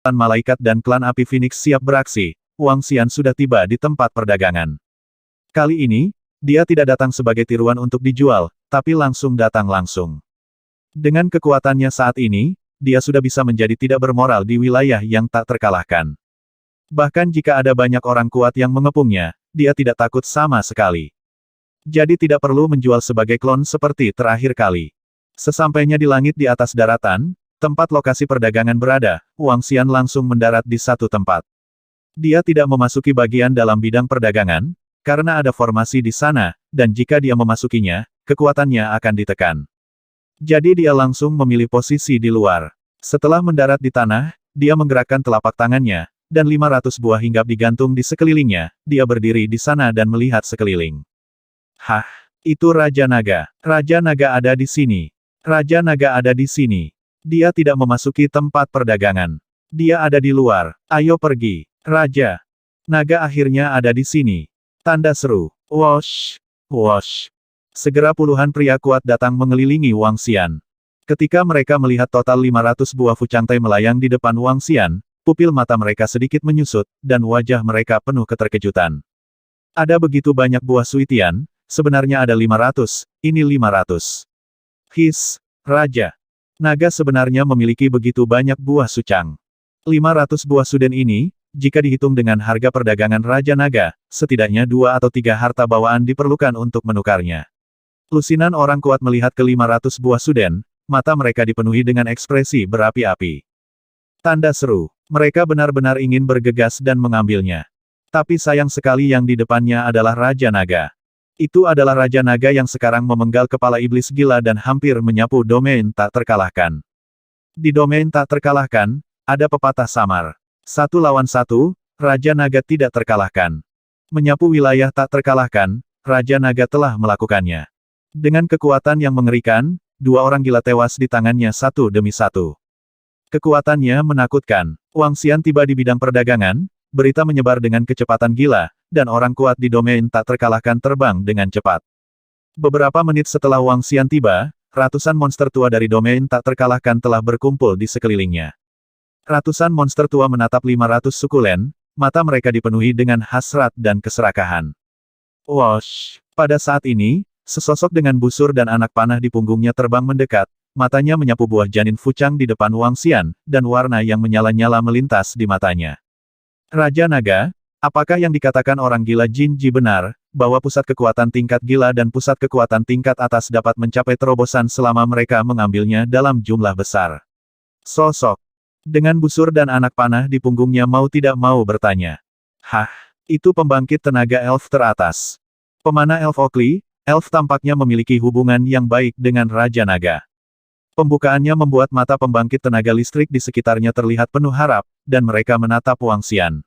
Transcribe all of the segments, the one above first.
klan malaikat dan klan api Phoenix siap beraksi, Wang Xian sudah tiba di tempat perdagangan. Kali ini, dia tidak datang sebagai tiruan untuk dijual, tapi langsung datang langsung. Dengan kekuatannya saat ini, dia sudah bisa menjadi tidak bermoral di wilayah yang tak terkalahkan. Bahkan jika ada banyak orang kuat yang mengepungnya, dia tidak takut sama sekali. Jadi tidak perlu menjual sebagai klon seperti terakhir kali. Sesampainya di langit di atas daratan, tempat lokasi perdagangan berada, Wang Xian langsung mendarat di satu tempat. Dia tidak memasuki bagian dalam bidang perdagangan, karena ada formasi di sana, dan jika dia memasukinya, kekuatannya akan ditekan. Jadi dia langsung memilih posisi di luar. Setelah mendarat di tanah, dia menggerakkan telapak tangannya, dan 500 buah hinggap digantung di sekelilingnya, dia berdiri di sana dan melihat sekeliling. Hah, itu Raja Naga. Raja Naga ada di sini. Raja Naga ada di sini. Dia tidak memasuki tempat perdagangan. Dia ada di luar. Ayo pergi. Raja Naga akhirnya ada di sini. Tanda seru. Wosh, wosh. Segera puluhan pria kuat datang mengelilingi Wang Xian. Ketika mereka melihat total 500 buah fucangtai melayang di depan Wang Xian, pupil mata mereka sedikit menyusut, dan wajah mereka penuh keterkejutan. Ada begitu banyak buah suitian, sebenarnya ada 500, ini 500. His, Raja Naga sebenarnya memiliki begitu banyak buah sucang. 500 buah suden ini, jika dihitung dengan harga perdagangan Raja Naga, setidaknya 2 atau 3 harta bawaan diperlukan untuk menukarnya. Lusinan orang kuat melihat ke 500 buah suden, mata mereka dipenuhi dengan ekspresi berapi-api. Tanda seru. Mereka benar-benar ingin bergegas dan mengambilnya. Tapi sayang sekali yang di depannya adalah Raja Naga. Itu adalah Raja Naga yang sekarang memenggal kepala iblis gila dan hampir menyapu domain tak terkalahkan. Di domain tak terkalahkan, ada pepatah samar. 1 lawan 1, Raja Naga tidak terkalahkan. Menyapu wilayah tak terkalahkan, Raja Naga telah melakukannya. Dengan kekuatan yang mengerikan, 2 orang gila tewas di tangannya satu demi satu. Kekuatannya menakutkan. Wang Xian tiba di bidang perdagangan, berita menyebar dengan kecepatan gila, dan orang kuat di domain tak terkalahkan terbang dengan cepat. Beberapa menit setelah Wang Xian tiba, ratusan monster tua dari domain tak terkalahkan telah berkumpul di sekelilingnya. Ratusan monster tua menatap 500 sukulen, mata mereka dipenuhi dengan hasrat dan keserakahan. Wosh! Pada saat ini, sesosok dengan busur dan anak panah di punggungnya terbang mendekat, matanya menyapu buah janin fucang di depan Wang Xian, dan warna yang menyala-nyala melintas di matanya. Raja Naga, apakah yang dikatakan orang gila Jin Ji benar, bahwa pusat kekuatan tingkat gila dan pusat kekuatan tingkat atas dapat mencapai terobosan selama mereka mengambilnya dalam jumlah besar? Sosok dengan busur dan anak panah di punggungnya mau tidak mau bertanya. Hah, itu pembangkit tenaga elf teratas. Pemanah elf Oakley, elf tampaknya memiliki hubungan yang baik dengan Raja Naga. Pembukaannya membuat mata pembangkit tenaga listrik di sekitarnya terlihat penuh harap, dan mereka menatap Wang Xian.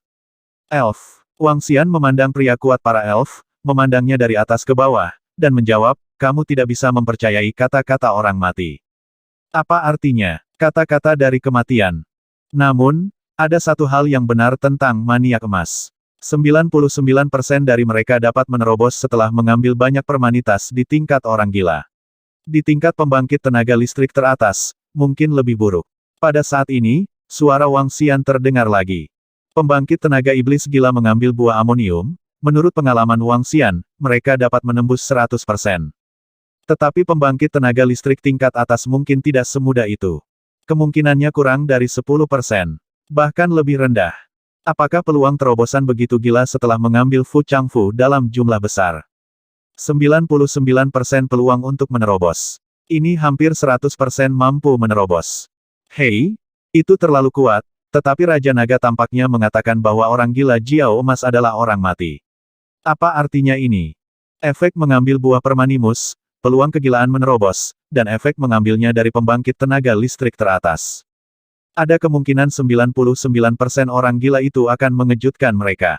Elf. Wang Xian memandang pria kuat para elf, memandangnya dari atas ke bawah, dan menjawab, kamu tidak bisa mempercayai kata-kata orang mati. Apa artinya, kata-kata dari kematian? Namun, ada satu hal yang benar tentang maniak emas. 99% dari mereka dapat menerobos setelah mengambil banyak permanitas di tingkat orang gila. Di tingkat pembangkit tenaga listrik teratas, mungkin lebih buruk. Pada saat ini, suara Wang Xian terdengar lagi. Pembangkit tenaga iblis gila mengambil buah amonium, menurut pengalaman Wang Xian, mereka dapat menembus 100%. Tetapi pembangkit tenaga listrik tingkat atas mungkin tidak semudah itu. Kemungkinannya kurang dari 10%. Bahkan lebih rendah. Apakah peluang terobosan begitu gila setelah mengambil Fu Changfu dalam jumlah besar? 99% peluang untuk menerobos. Ini hampir 100% mampu menerobos. Hei, itu terlalu kuat, tetapi Raja Naga tampaknya mengatakan bahwa orang gila Jiao Emas adalah orang mati. Apa artinya ini? Efek mengambil buah permanimus, peluang kegilaan menerobos, dan efek mengambilnya dari pembangkit tenaga listrik teratas. Ada kemungkinan 99% orang gila itu akan mengejutkan mereka.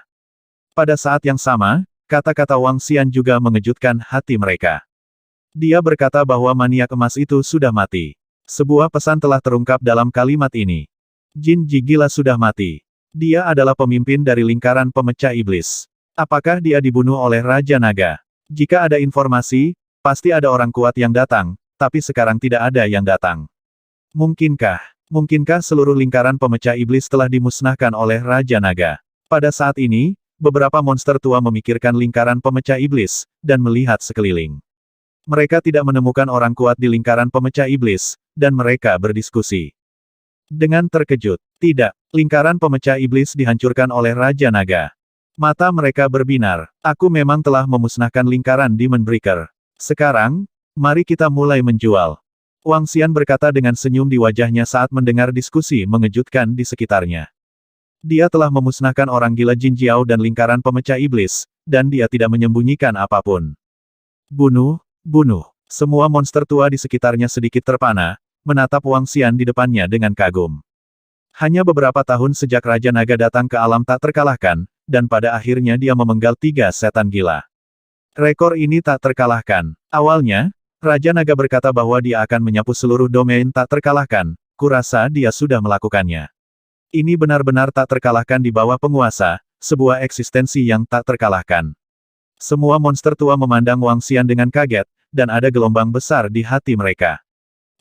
Pada saat yang sama, kata-kata Wang Xian juga mengejutkan hati mereka. Dia berkata bahwa maniak emas itu sudah mati. Sebuah pesan telah terungkap dalam kalimat ini. Jin Ji gila sudah mati. Dia adalah pemimpin dari lingkaran pemecah iblis. Apakah dia dibunuh oleh Raja Naga? Jika ada informasi, pasti ada orang kuat yang datang, tapi sekarang tidak ada yang datang. Mungkinkah Mungkinkah seluruh lingkaran pemecah iblis telah dimusnahkan oleh Raja Naga? Pada saat ini, beberapa monster tua memikirkan lingkaran pemecah iblis, dan melihat sekeliling. Mereka tidak menemukan orang kuat di lingkaran pemecah iblis, dan mereka berdiskusi. Dengan terkejut, tidak, lingkaran pemecah iblis dihancurkan oleh Raja Naga. Mata mereka berbinar, aku memang telah memusnahkan lingkaran Demon Breaker. Sekarang, mari kita mulai menjual. Wang Xian berkata dengan senyum di wajahnya saat mendengar diskusi mengejutkan di sekitarnya. Dia telah memusnahkan orang gila Jin Jiao dan lingkaran pemecah iblis, dan dia tidak menyembunyikan apapun. Bunuh, bunuh. Semua monster tua di sekitarnya sedikit terpana, menatap Wang Xian di depannya dengan kagum. Hanya beberapa tahun sejak Raja Naga datang ke alam tak terkalahkan, dan pada akhirnya dia memenggal 3 setan gila. Rekor ini tak terkalahkan. Awalnya, Raja Naga berkata bahwa dia akan menyapu seluruh domain tak terkalahkan, kurasa dia sudah melakukannya. Ini benar-benar tak terkalahkan di bawah penguasa, sebuah eksistensi yang tak terkalahkan. Semua monster tua memandang Wang Xian dengan kaget, dan ada gelombang besar di hati mereka.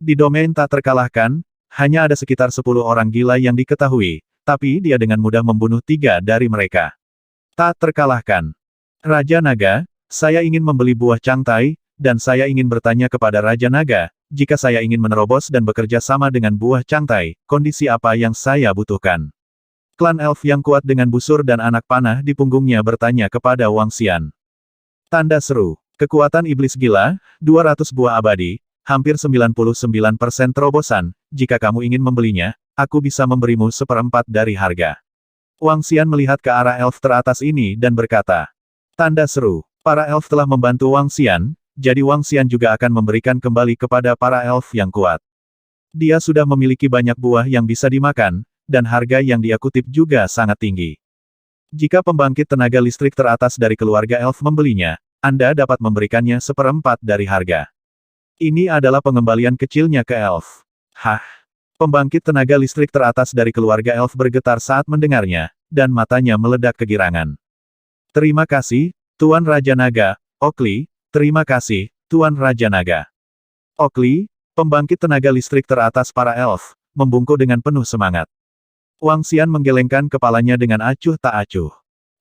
Di domain tak terkalahkan, hanya ada sekitar 10 orang gila yang diketahui, tapi dia dengan mudah membunuh 3 dari mereka. Tak terkalahkan. Raja Naga, saya ingin membeli buah cangtai, dan saya ingin bertanya kepada Raja Naga, jika saya ingin menerobos dan bekerja sama dengan buah cangtai, kondisi apa yang saya butuhkan? Klan elf yang kuat dengan busur dan anak panah di punggungnya bertanya kepada Wang Xian. Tanda seru. Kekuatan iblis gila, 200 buah abadi, hampir 99% terobosan, jika kamu ingin membelinya, aku bisa memberimu 1/4 dari harga. Wang Xian melihat ke arah elf teratas ini dan berkata. Tanda seru. Para elf telah membantu Wang Xian, jadi Wang Xian juga akan memberikan kembali kepada para elf yang kuat. Dia sudah memiliki banyak buah yang bisa dimakan, dan harga yang dia kutip juga sangat tinggi. Jika pembangkit tenaga listrik teratas dari keluarga elf membelinya, Anda dapat memberikannya 1/4 dari harga. Ini adalah pengembalian kecilnya ke elf. Hah? Pembangkit tenaga listrik teratas dari keluarga elf bergetar saat mendengarnya, dan matanya meledak kegirangan. Terima kasih, Tuan Raja Naga, Oakley. Terima kasih, Tuan Raja Naga. Oakley, pembangkit tenaga listrik teratas para elf, membungkuk dengan penuh semangat. Wang Xian menggelengkan kepalanya dengan acuh tak acuh.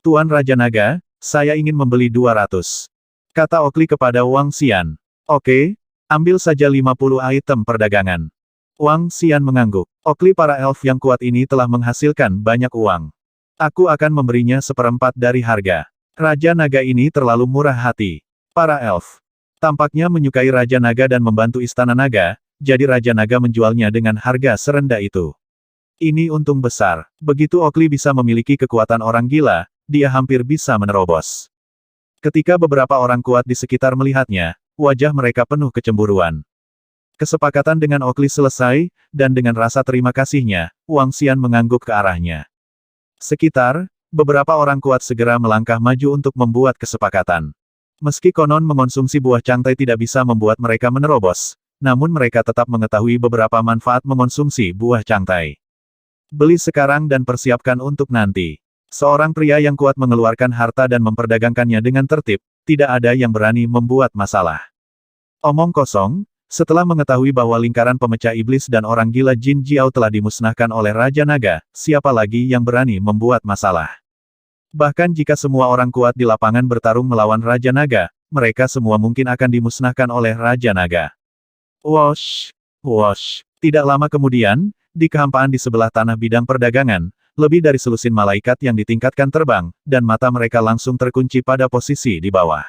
Tuan Raja Naga, saya ingin membeli 200. Kata Oakley kepada Wang Xian. Oke, ambil saja 50 item perdagangan. Wang Xian mengangguk. Oakley para elf yang kuat ini telah menghasilkan banyak uang. Aku akan memberinya 1/4 dari harga. Raja Naga ini terlalu murah hati. Para elf tampaknya menyukai Raja Naga dan membantu Istana Naga, jadi Raja Naga menjualnya dengan harga serendah itu. Ini untung besar. Begitu Oakley bisa memiliki kekuatan orang gila, dia hampir bisa menerobos. Ketika beberapa orang kuat di sekitar melihatnya, wajah mereka penuh kecemburuan. Kesepakatan dengan Oakley selesai, dan dengan rasa terima kasihnya, Wang Xian mengangguk ke arahnya. Sekitar, beberapa orang kuat segera melangkah maju untuk membuat kesepakatan. Meski konon mengonsumsi buah cangtai tidak bisa membuat mereka menerobos, namun mereka tetap mengetahui beberapa manfaat mengonsumsi buah cangtai. Beli sekarang dan persiapkan untuk nanti. Seorang pria yang kuat mengeluarkan harta dan memperdagangkannya dengan tertib, tidak ada yang berani membuat masalah. Omong kosong, setelah mengetahui bahwa lingkaran pemecah iblis dan orang gila Jin Jiao telah dimusnahkan oleh Raja Naga, siapa lagi yang berani membuat masalah? Bahkan jika semua orang kuat di lapangan bertarung melawan Raja Naga, mereka semua mungkin akan dimusnahkan oleh Raja Naga. Wosh! Wosh! Tidak lama kemudian, di kehampaan di sebelah tanah bidang perdagangan, lebih dari selusin malaikat yang ditingkatkan terbang, dan mata mereka langsung terkunci pada posisi di bawah.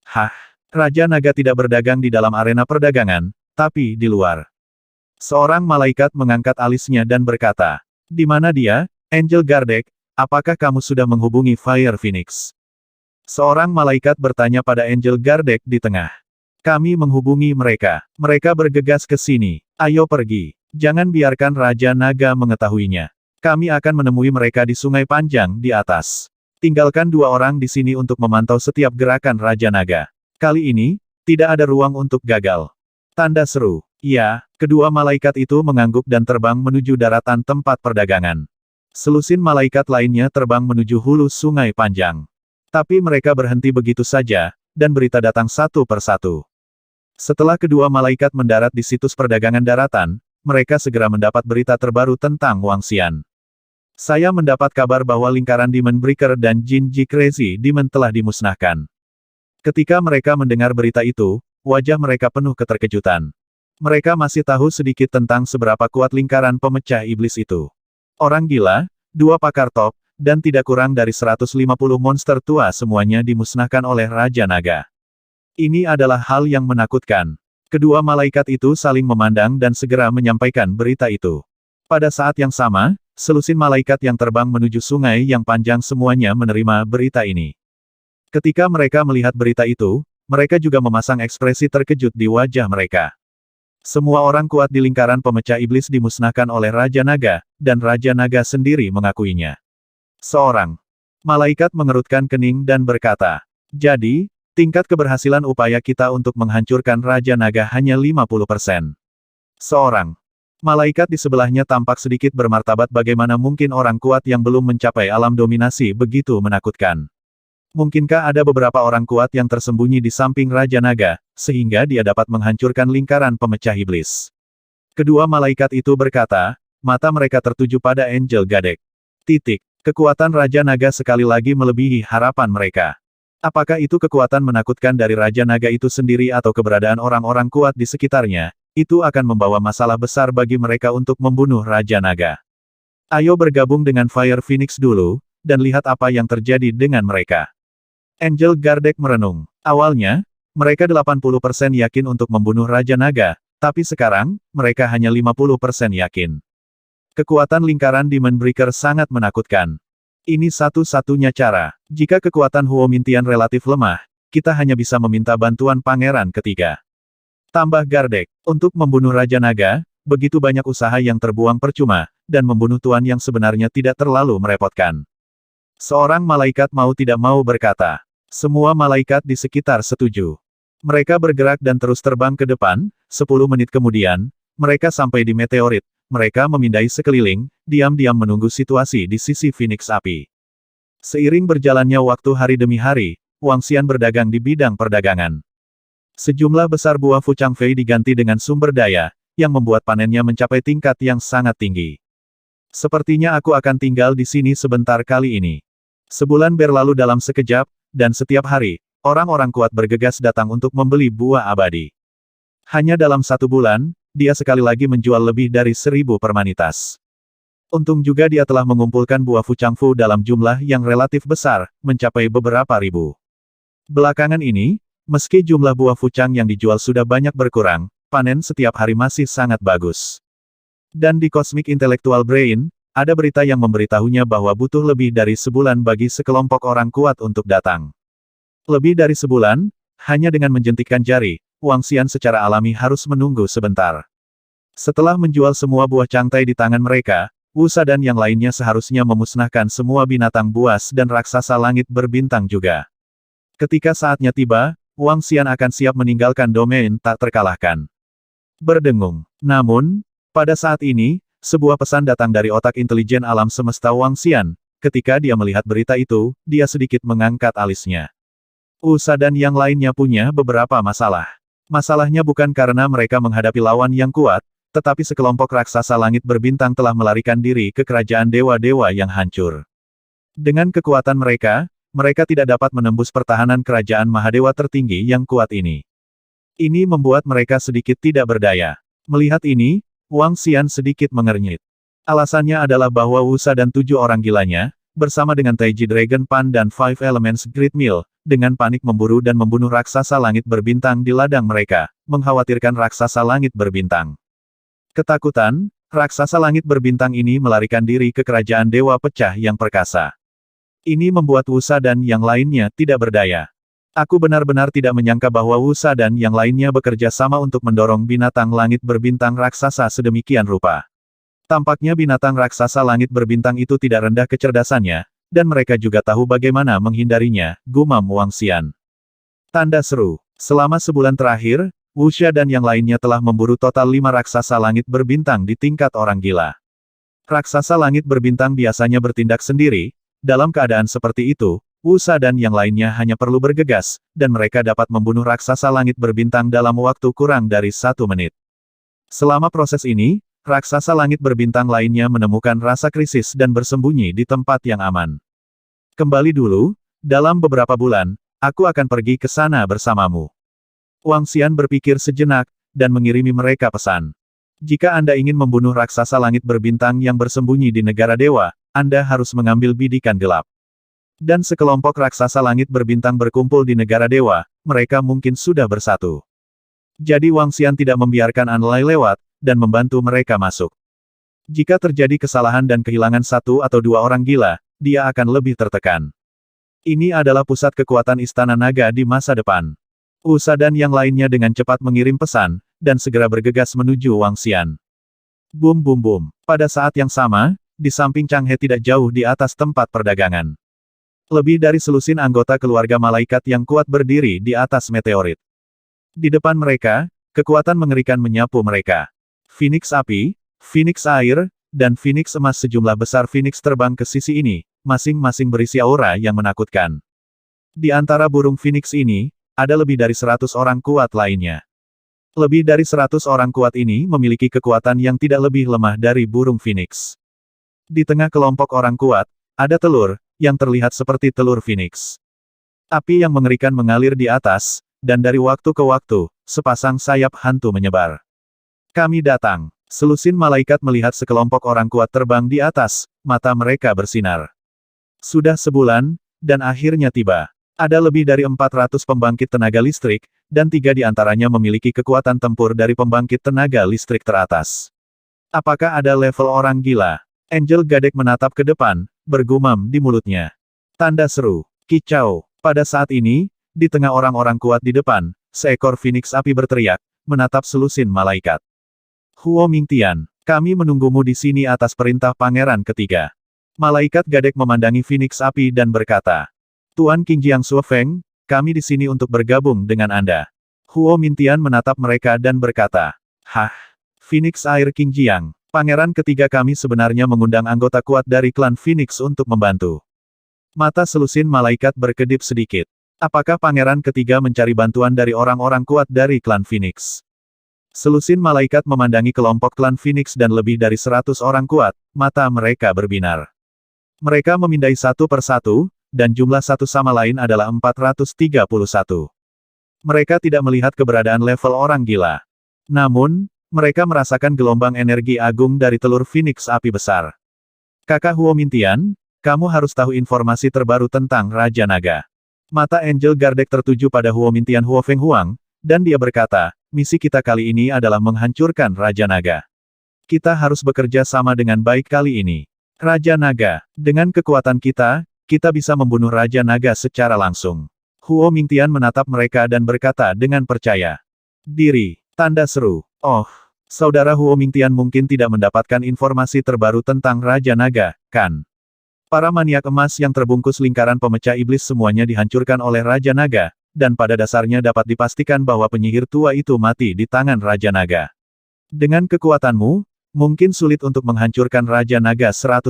Hah? Raja Naga tidak berdagang di dalam arena perdagangan, tapi di luar. Seorang malaikat mengangkat alisnya dan berkata, "Di mana dia, Angel Gardek? Apakah kamu sudah menghubungi Fire Phoenix?" Seorang malaikat bertanya pada Angel Gardek di tengah. Kami menghubungi mereka. Mereka bergegas ke sini. Ayo pergi. Jangan biarkan Raja Naga mengetahuinya. Kami akan menemui mereka di Sungai Panjang di atas. Tinggalkan 2 orang di sini untuk memantau setiap gerakan Raja Naga. Kali ini, tidak ada ruang untuk gagal. Tanda seru. Ya, kedua malaikat itu mengangguk dan terbang menuju daratan tempat perdagangan. Selusin malaikat lainnya terbang menuju hulu Sungai Panjang. Tapi mereka berhenti begitu saja, dan berita datang satu persatu. Setelah kedua malaikat mendarat di situs perdagangan daratan, mereka segera mendapat berita terbaru tentang Wang Xian. Saya mendapat kabar bahwa lingkaran Demon Breaker dan Jinji Crazy Demon telah dimusnahkan. Ketika mereka mendengar berita itu, wajah mereka penuh keterkejutan. Mereka masih tahu sedikit tentang seberapa kuat lingkaran pemecah iblis itu. Orang gila, 2 pakar top, dan tidak kurang dari 150 monster tua semuanya dimusnahkan oleh Raja Naga. Ini adalah hal yang menakutkan. Kedua malaikat itu saling memandang dan segera menyampaikan berita itu. Pada saat yang sama, selusin malaikat yang terbang menuju sungai yang panjang semuanya menerima berita ini. Ketika mereka melihat berita itu, mereka juga memasang ekspresi terkejut di wajah mereka. Semua orang kuat di lingkaran pemecah iblis dimusnahkan oleh Raja Naga, dan Raja Naga sendiri mengakuinya. Seorang malaikat mengerutkan kening dan berkata, "Jadi, tingkat keberhasilan upaya kita untuk menghancurkan Raja Naga hanya 50%. Seorang malaikat di sebelahnya tampak sedikit bermartabat. Bagaimana mungkin orang kuat yang belum mencapai alam dominasi begitu menakutkan? Mungkinkah ada beberapa orang kuat yang tersembunyi di samping Raja Naga, sehingga dia dapat menghancurkan lingkaran pemecah iblis?" Kedua malaikat itu berkata, mata mereka tertuju pada Angel Gadek. Kekuatan Raja Naga sekali lagi melebihi harapan mereka. Apakah itu kekuatan menakutkan dari Raja Naga itu sendiri atau keberadaan orang-orang kuat di sekitarnya? Itu akan membawa masalah besar bagi mereka untuk membunuh Raja Naga. Ayo bergabung dengan Fire Phoenix dulu, dan lihat apa yang terjadi dengan mereka. Angel Gardek merenung. Awalnya, mereka 80% yakin untuk membunuh Raja Naga, tapi sekarang, mereka hanya 50% yakin. Kekuatan lingkaran Demon Breaker sangat menakutkan. Ini satu-satunya cara. Jika kekuatan Huo Mintian relatif lemah, kita hanya bisa meminta bantuan Pangeran Ketiga. Tambah Gardek, untuk membunuh Raja Naga, begitu banyak usaha yang terbuang percuma, dan membunuh tuan yang sebenarnya tidak terlalu merepotkan. Seorang malaikat mau tidak mau berkata. Semua malaikat di sekitar setuju. Mereka bergerak dan terus terbang ke depan. 10 menit kemudian, mereka sampai di meteorit. Mereka memindai sekeliling, diam-diam menunggu situasi di sisi Phoenix Api. Seiring berjalannya waktu hari demi hari, Wang Xian berdagang di bidang perdagangan. Sejumlah besar buah Fuchang Fei diganti dengan sumber daya, yang membuat panennya mencapai tingkat yang sangat tinggi. Sepertinya aku akan tinggal di sini sebentar kali ini. Sebulan berlalu dalam sekejap, dan setiap hari, orang-orang kuat bergegas datang untuk membeli buah abadi. Hanya dalam 1 bulan, dia sekali lagi menjual lebih dari 1000 permanitas. Untung juga dia telah mengumpulkan buah Fuchang Fu dalam jumlah yang relatif besar, mencapai beberapa ribu. Belakangan ini, meski jumlah buah Fuchang yang dijual sudah banyak berkurang, panen setiap hari masih sangat bagus. Dan di Cosmic Intellectual Brain, ada berita yang memberitahunya bahwa butuh lebih dari sebulan bagi sekelompok orang kuat untuk datang. Lebih dari sebulan, hanya dengan menjentikkan jari, Wang Xian secara alami harus menunggu sebentar. Setelah menjual semua buah cangtai di tangan mereka, Wusa dan yang lainnya seharusnya memusnahkan semua binatang buas dan raksasa langit berbintang juga. Ketika saatnya tiba, Wang Xian akan siap meninggalkan domain tak terkalahkan. Berdengung. Namun, pada saat ini, sebuah pesan datang dari otak intelijen alam semesta Wang Xian. Ketika dia melihat berita itu, dia sedikit mengangkat alisnya. Wusa dan yang lainnya punya beberapa masalah. Masalahnya bukan karena mereka menghadapi lawan yang kuat, tetapi sekelompok raksasa langit berbintang telah melarikan diri ke kerajaan dewa-dewa yang hancur. Dengan kekuatan mereka, mereka tidak dapat menembus pertahanan kerajaan Mahadewa tertinggi yang kuat ini. Ini membuat mereka sedikit tidak berdaya. Melihat ini, Wang Xian sedikit mengernyit. Alasannya adalah bahwa Wusa dan 7 orang gilanya, bersama dengan Taiji Dragon Pan dan Five Elements Great Meal, dengan panik memburu dan membunuh raksasa langit berbintang di ladang mereka, mengkhawatirkan raksasa langit berbintang. Ketakutan, raksasa langit berbintang ini melarikan diri ke kerajaan dewa pecah yang perkasa. Ini membuat Wusa dan yang lainnya tidak berdaya. Aku benar-benar tidak menyangka bahwa Wusa dan yang lainnya bekerja sama untuk mendorong binatang langit berbintang raksasa sedemikian rupa. Tampaknya binatang raksasa langit berbintang itu tidak rendah kecerdasannya, dan mereka juga tahu bagaimana menghindarinya, gumam Wang Xian. Tanda seru. Selama sebulan terakhir, Wuxia dan yang lainnya telah memburu total 5 raksasa langit berbintang di tingkat orang gila. Raksasa langit berbintang biasanya bertindak sendiri. Dalam keadaan seperti itu, Wusa dan yang lainnya hanya perlu bergegas, dan mereka dapat membunuh raksasa langit berbintang dalam waktu kurang dari 1 menit. Selama proses ini, raksasa langit berbintang lainnya menemukan rasa krisis dan bersembunyi di tempat yang aman. Kembali dulu, dalam beberapa bulan, aku akan pergi ke sana bersamamu. Wang Xian berpikir sejenak, dan mengirimi mereka pesan. Jika Anda ingin membunuh raksasa langit berbintang yang bersembunyi di negara dewa, Anda harus mengambil bidikan gelap. Dan sekelompok raksasa langit berbintang berkumpul di negara dewa, mereka mungkin sudah bersatu. Jadi Wang Xian tidak membiarkan Anlai lewat, dan membantu mereka masuk. Jika terjadi kesalahan dan kehilangan satu atau dua orang gila, dia akan lebih tertekan. Ini adalah pusat kekuatan Istana Naga di masa depan. Usa dan yang lainnya dengan cepat mengirim pesan, dan segera bergegas menuju Wang Xian. Bum bum bum. Pada saat yang sama, di samping Chang He tidak jauh di atas tempat perdagangan. Lebih dari selusin anggota keluarga malaikat yang kuat berdiri di atas meteorit. Di depan mereka, kekuatan mengerikan menyapu mereka. Phoenix api, Phoenix air, dan Phoenix emas sejumlah besar Phoenix terbang ke sisi ini, masing-masing berisi aura yang menakutkan. Di antara burung Phoenix ini, ada lebih dari 100 orang kuat lainnya. Lebih dari 100 orang kuat ini memiliki kekuatan yang tidak lebih lemah dari burung Phoenix. Di tengah kelompok orang kuat, ada telur, yang terlihat seperti telur Phoenix. Api yang mengerikan mengalir di atas, dan dari waktu ke waktu, sepasang sayap hantu menyebar. Kami datang. Selusin malaikat melihat sekelompok orang kuat terbang di atas, mata mereka bersinar. Sudah sebulan, dan akhirnya tiba. Ada lebih dari 400 pembangkit tenaga listrik, dan 3 di antaranya memiliki kekuatan tempur dari pembangkit tenaga listrik teratas. Apakah ada level orang gila? Angel Gadek menatap ke depan, bergumam di mulutnya. Tanda seru. Kicau. Pada saat ini, di tengah orang-orang kuat di depan, seekor Phoenix api berteriak, menatap selusin malaikat. Huo Mingtian, kami menunggumu di sini atas perintah pangeran ketiga. Malaikat Gadek memandangi Phoenix api dan berkata, Tuan Qingjiang Suofeng, kami di sini untuk bergabung dengan Anda. Huo Mingtian menatap mereka dan berkata, Hah? Phoenix air Qingjiang. Pangeran ketiga kami sebenarnya mengundang anggota kuat dari klan Phoenix untuk membantu. Mata selusin malaikat berkedip sedikit. Apakah pangeran ketiga mencari bantuan dari orang-orang kuat dari klan Phoenix? Selusin malaikat memandangi kelompok klan Phoenix dan lebih dari 100 orang kuat, mata mereka berbinar. Mereka memindai satu persatu, dan jumlah satu sama lain adalah 431. Mereka tidak melihat keberadaan level orang gila. Namun, mereka merasakan gelombang energi agung dari telur Phoenix api besar. Kakak Huo Mingtian, kamu harus tahu informasi terbaru tentang Raja Naga. Mata Angel Gardek tertuju pada Huo Mingtian Huo Feng Huang, dan dia berkata, misi kita kali ini adalah menghancurkan Raja Naga. Kita harus bekerja sama dengan baik kali ini. Raja Naga, dengan kekuatan kita bisa membunuh Raja Naga secara langsung. Huo Mingtian menatap mereka dan berkata dengan percaya diri. Tanda seru. Oh, saudara Huo Mingtian mungkin tidak mendapatkan informasi terbaru tentang Raja Naga, kan? Para maniak emas yang terbungkus lingkaran pemecah iblis semuanya dihancurkan oleh Raja Naga, dan pada dasarnya dapat dipastikan bahwa penyihir tua itu mati di tangan Raja Naga. Dengan kekuatanmu, mungkin sulit untuk menghancurkan Raja Naga 100%.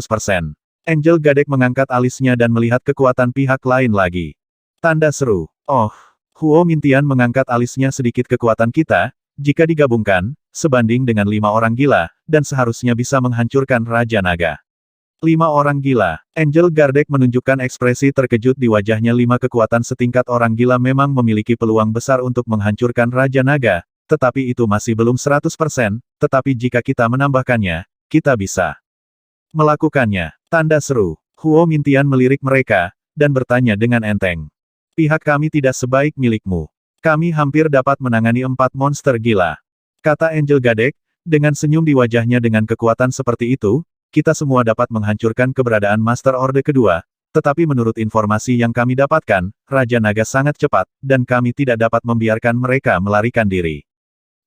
Angel Gadek mengangkat alisnya dan melihat kekuatan pihak lain lagi. Tanda seru. Oh, Huo Mingtian mengangkat alisnya sedikit kekuatan kita, jika digabungkan, sebanding dengan 5 orang gila, dan seharusnya bisa menghancurkan Raja Naga. 5 orang gila. Angel Gardek menunjukkan ekspresi terkejut di wajahnya. 5 kekuatan setingkat orang gila memang memiliki peluang besar untuk menghancurkan Raja Naga, tetapi itu masih belum 100%, tetapi jika kita menambahkannya, kita bisa melakukannya. Tanda seru. Huo Mingtian melirik mereka, dan bertanya dengan enteng. Pihak kami tidak sebaik milikmu. Kami hampir dapat menangani 4 monster gila. Kata Angel Gadek, dengan senyum di wajahnya. Dengan kekuatan seperti itu, kita semua dapat menghancurkan keberadaan Master Orde kedua, tetapi menurut informasi yang kami dapatkan, Raja Naga sangat cepat, dan kami tidak dapat membiarkan mereka melarikan diri.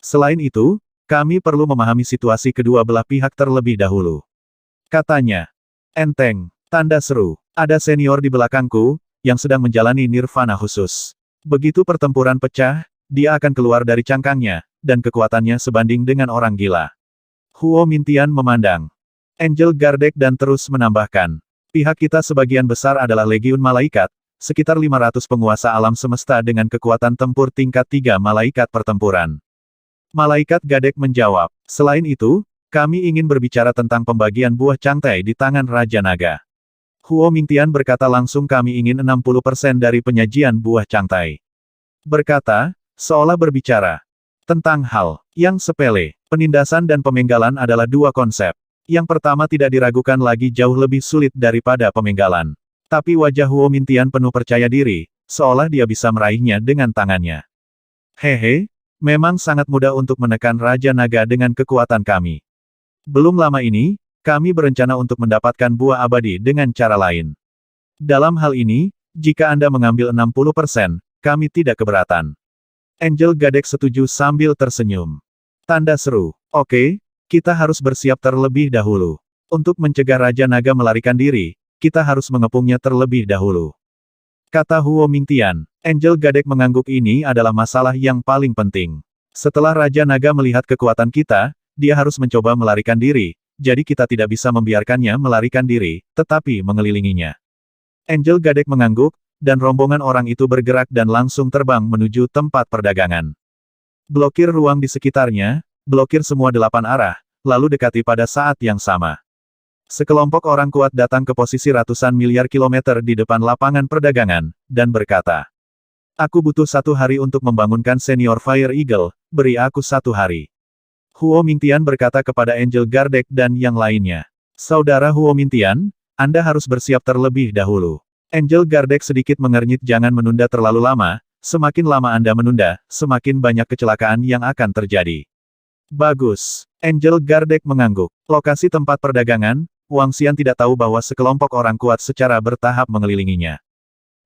Selain itu, kami perlu memahami situasi kedua belah pihak terlebih dahulu. Katanya. Enteng. Tanda seru. Ada senior di belakangku, yang sedang menjalani nirvana khusus. Begitu pertempuran pecah, dia akan keluar dari cangkangnya, dan kekuatannya sebanding dengan orang gila. Huo Mingtian memandang Angel Gardek dan terus menambahkan, pihak kita sebagian besar adalah legiun malaikat, sekitar 500 penguasa alam semesta dengan kekuatan tempur tingkat 3 malaikat pertempuran. Malaikat Gadek menjawab, selain itu, Kami ingin berbicara tentang pembagian buah cangtai di tangan Raja Naga. Huo Mingtian berkata langsung kami ingin 60% dari penyajian buah cangtai. Berkata, seolah berbicara tentang hal yang sepele. Penindasan dan pemenggalan adalah dua konsep. Yang pertama tidak diragukan lagi jauh lebih sulit daripada pemenggalan. Tapi wajah Huo Mingtian penuh percaya diri, seolah dia bisa meraihnya dengan tangannya. Hehe, memang sangat mudah untuk menekan Raja Naga dengan kekuatan kami. Belum lama ini, kami berencana untuk mendapatkan buah abadi dengan cara lain. Dalam hal ini, jika Anda mengambil 60%, kami tidak keberatan. Angel Gadek setuju sambil tersenyum. Tanda seru. Oke, kita harus bersiap terlebih dahulu. Untuk mencegah Raja Naga melarikan diri, kita harus mengepungnya terlebih dahulu. Kata Huo Mingtian. Angel Gadek mengangguk ini adalah masalah yang paling penting. Setelah Raja Naga melihat kekuatan kita, dia harus mencoba melarikan diri, jadi kita tidak bisa membiarkannya melarikan diri, tetapi mengelilinginya. Angel Gadek mengangguk, dan rombongan orang itu bergerak dan langsung terbang menuju tempat perdagangan. Blokir ruang di sekitarnya, blokir semua 8 arah, lalu dekati pada saat yang sama. Sekelompok orang kuat datang ke posisi ratusan miliar kilometer di depan lapangan perdagangan, dan berkata, "Aku butuh 1 hari untuk membangunkan Senior Fire Eagle, beri aku 1 hari." Huo Mingtian berkata kepada Angel Gadek dan yang lainnya, "Saudara Huo Mingtian, Anda harus bersiap terlebih dahulu." Angel Gadek sedikit mengernyit, "Jangan menunda terlalu lama, semakin lama Anda menunda, semakin banyak kecelakaan yang akan terjadi." Bagus. Angel Gadek mengangguk. Lokasi tempat perdagangan, Wang Xian tidak tahu bahwa sekelompok orang kuat secara bertahap mengelilinginya.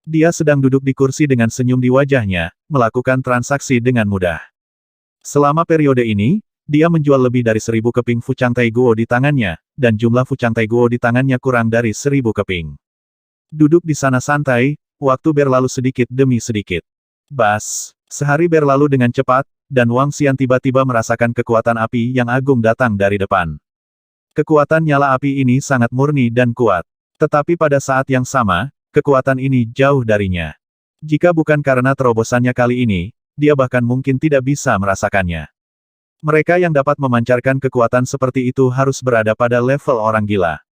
Dia sedang duduk di kursi dengan senyum di wajahnya, melakukan transaksi dengan mudah. Selama periode ini, dia menjual lebih dari 1000 keping Fucangtai Guo di tangannya, dan jumlah Fucangtai Guo di tangannya kurang dari 1000 keping. Duduk di sana santai, waktu berlalu sedikit demi sedikit. Bas, sehari berlalu dengan cepat, dan Wang Xian tiba-tiba merasakan kekuatan api yang agung datang dari depan. Kekuatan nyala api ini sangat murni dan kuat. Tetapi pada saat yang sama, kekuatan ini jauh darinya. Jika bukan karena terobosannya kali ini, dia bahkan mungkin tidak bisa merasakannya. Mereka yang dapat memancarkan kekuatan seperti itu harus berada pada level orang gila.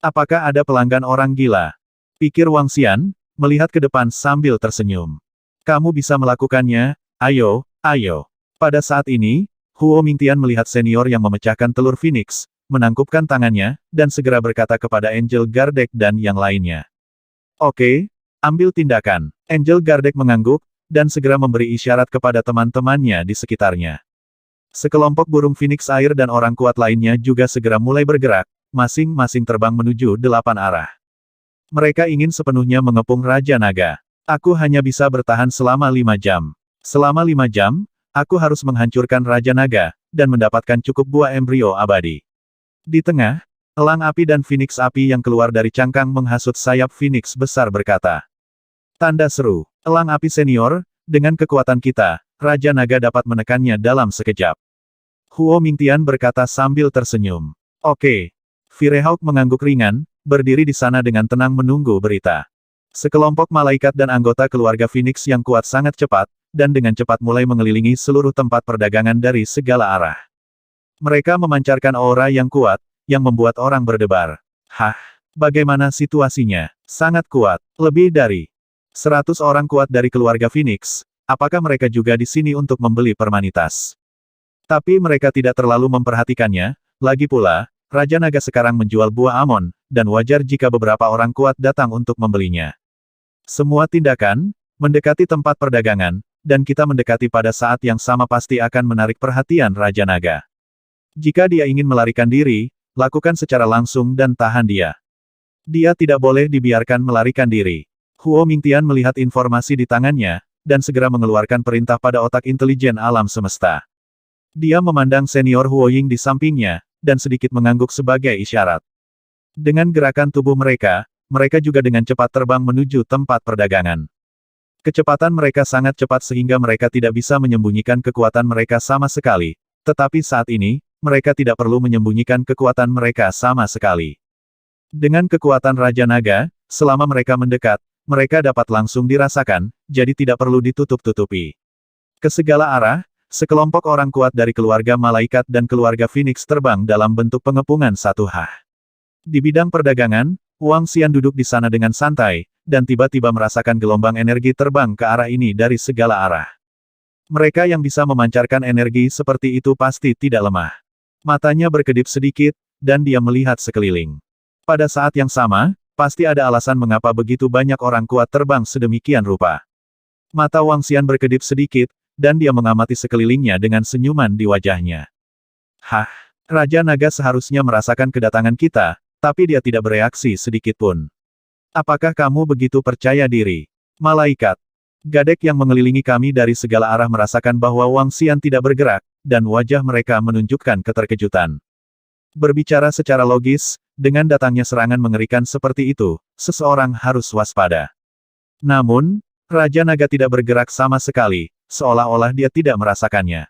Apakah ada pelanggan orang gila? Pikir Wang Xian, melihat ke depan sambil tersenyum. Kamu bisa melakukannya, ayo, ayo. Pada saat ini, Huo Mingtian melihat senior yang memecahkan telur Phoenix, menangkupkan tangannya, dan segera berkata kepada Angel Gadek dan yang lainnya. Oke, ambil tindakan. Angel Gadek mengangguk, dan segera memberi isyarat kepada teman-temannya di sekitarnya. Sekelompok burung Phoenix air dan orang kuat lainnya juga segera mulai bergerak, masing-masing terbang menuju 8 arah. Mereka ingin sepenuhnya mengepung Raja Naga. Aku hanya bisa bertahan selama 5 jam. Selama 5 jam, aku harus menghancurkan Raja Naga, dan mendapatkan cukup buah embrio abadi. Di tengah, elang api dan Phoenix api yang keluar dari cangkang menghasut sayap Phoenix besar berkata. Tanda seru. Elang api senior, dengan kekuatan kita, Raja Naga dapat menekannya dalam sekejap. Huo Mingtian berkata sambil tersenyum. Oke. Firehawk mengangguk ringan, berdiri di sana dengan tenang menunggu berita. Sekelompok malaikat dan anggota keluarga Phoenix yang kuat sangat cepat, dan dengan cepat mulai mengelilingi seluruh tempat perdagangan dari segala arah. Mereka memancarkan aura yang kuat, yang membuat orang berdebar. Hah? Bagaimana situasinya? Sangat kuat. Lebih dari 100 orang kuat dari keluarga Phoenix. Apakah mereka juga di sini untuk membeli permanitas? Tapi mereka tidak terlalu memperhatikannya. Lagi pula, Raja Naga sekarang menjual buah Amon, dan wajar jika beberapa orang kuat datang untuk membelinya. Semua tindakan, mendekati tempat perdagangan, dan kita mendekati pada saat yang sama pasti akan menarik perhatian Raja Naga. Jika dia ingin melarikan diri, lakukan secara langsung dan tahan dia. Dia tidak boleh dibiarkan melarikan diri. Huo Mingtian melihat informasi di tangannya, dan segera mengeluarkan perintah pada otak intelijen alam semesta. Dia memandang senior Huo Ying di sampingnya, dan sedikit mengangguk sebagai isyarat. Dengan gerakan tubuh mereka, mereka juga dengan cepat terbang menuju tempat perdagangan. Kecepatan mereka sangat cepat sehingga mereka tidak bisa menyembunyikan kekuatan mereka sama sekali, tetapi saat ini, mereka tidak perlu menyembunyikan kekuatan mereka sama sekali. Dengan kekuatan Raja Naga, selama mereka mendekat, mereka dapat langsung dirasakan, jadi tidak perlu ditutup-tutupi. Ke segala arah, sekelompok orang kuat dari keluarga malaikat dan keluarga Phoenix terbang dalam bentuk pengepungan satu hah. Di bidang perdagangan, Wang Xian duduk di sana dengan santai, dan tiba-tiba merasakan gelombang energi terbang ke arah ini dari segala arah. Mereka yang bisa memancarkan energi seperti itu pasti tidak lemah. Matanya berkedip sedikit, dan dia melihat sekeliling. Pada saat yang sama, pasti ada alasan mengapa begitu banyak orang kuat terbang sedemikian rupa. Mata Wang Xian berkedip sedikit, dan dia mengamati sekelilingnya dengan senyuman di wajahnya. Hah, Raja Naga seharusnya merasakan kedatangan kita, tapi dia tidak bereaksi sedikit pun. Apakah kamu begitu percaya diri? Malaikat. Gadek yang mengelilingi kami dari segala arah merasakan bahwa Wang Xian tidak bergerak, dan wajah mereka menunjukkan keterkejutan. Berbicara secara logis, dengan datangnya serangan mengerikan seperti itu, seseorang harus waspada. Namun, Raja Naga tidak bergerak sama sekali, seolah-olah dia tidak merasakannya.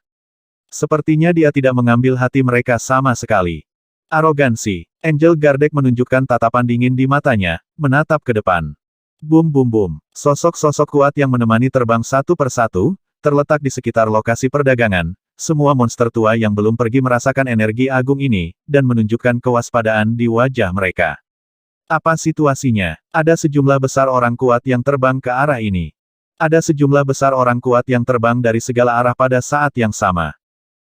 Sepertinya dia tidak mengambil hati mereka sama sekali. Arogansi. Angel Gardek menunjukkan tatapan dingin di matanya, menatap ke depan. Bum bum bum. Sosok-sosok kuat yang menemani terbang satu persatu, terletak di sekitar lokasi perdagangan. Semua monster tua yang belum pergi merasakan energi agung ini, dan menunjukkan kewaspadaan di wajah mereka. Apa situasinya? Ada sejumlah besar orang kuat yang terbang ke arah ini. Ada sejumlah besar orang kuat yang terbang dari segala arah pada saat yang sama.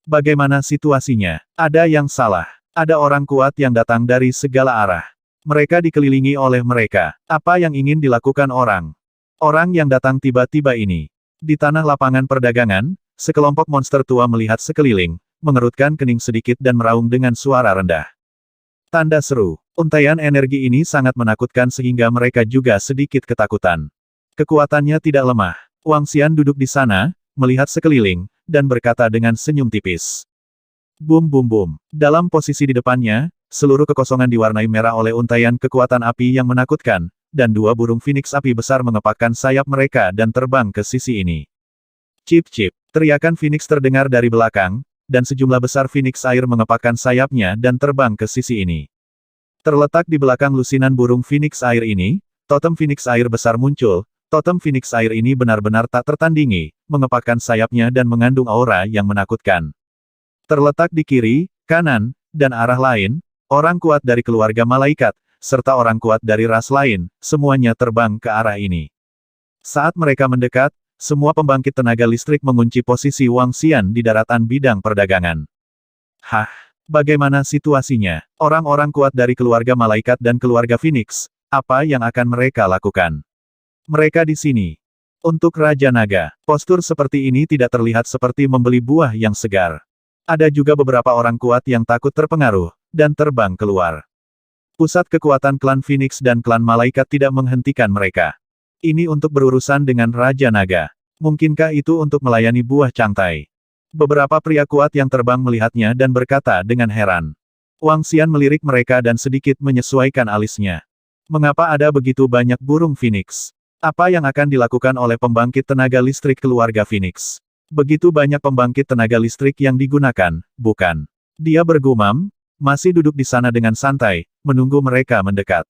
Bagaimana situasinya? Ada yang salah. Ada orang kuat yang datang dari segala arah. Mereka dikelilingi oleh mereka. Apa yang ingin dilakukan orang? Orang yang datang tiba-tiba ini. Di tanah lapangan perdagangan, sekelompok monster tua melihat sekeliling, mengerutkan kening sedikit dan meraung dengan suara rendah. Tanda seru. Untaian energi ini sangat menakutkan sehingga mereka juga sedikit ketakutan. Kekuatannya tidak lemah. Wang Xian duduk di sana, melihat sekeliling, dan berkata dengan senyum tipis. Bum bum bum. Dalam posisi di depannya, seluruh kekosongan diwarnai merah oleh untaian kekuatan api yang menakutkan, dan dua burung phoenix api besar mengepakkan sayap mereka dan terbang ke sisi ini. Cip cip. Teriakan phoenix terdengar dari belakang, dan sejumlah besar phoenix air mengepakkan sayapnya dan terbang ke sisi ini. Terletak di belakang lusinan burung phoenix air ini, totem phoenix air besar muncul. Totem phoenix air ini benar-benar tak tertandingi, mengepakkan sayapnya dan mengandung aura yang menakutkan. Terletak di kiri, kanan, dan arah lain, orang kuat dari keluarga malaikat, serta orang kuat dari ras lain, semuanya terbang ke arah ini. Saat mereka mendekat, semua pembangkit tenaga listrik mengunci posisi Wang Xian di daratan bidang perdagangan. Hah? Bagaimana situasinya? Orang-orang kuat dari keluarga malaikat dan keluarga Phoenix, apa yang akan mereka lakukan? Mereka di sini. Untuk Raja Naga, postur seperti ini tidak terlihat seperti membeli buah yang segar. Ada juga beberapa orang kuat yang takut terpengaruh, dan terbang keluar. Pusat kekuatan klan Phoenix dan klan malaikat tidak menghentikan mereka. Ini untuk berurusan dengan Raja Naga. Mungkinkah itu untuk melayani buah cangtai? Beberapa pria kuat yang terbang melihatnya dan berkata dengan heran. Wang Xian melirik mereka dan sedikit menyesuaikan alisnya. Mengapa ada begitu banyak burung Phoenix? Apa yang akan dilakukan oleh pembangkit tenaga listrik keluarga Phoenix? Begitu banyak pembangkit tenaga listrik yang digunakan, bukan? Dia bergumam, masih duduk di sana dengan santai, menunggu mereka mendekat.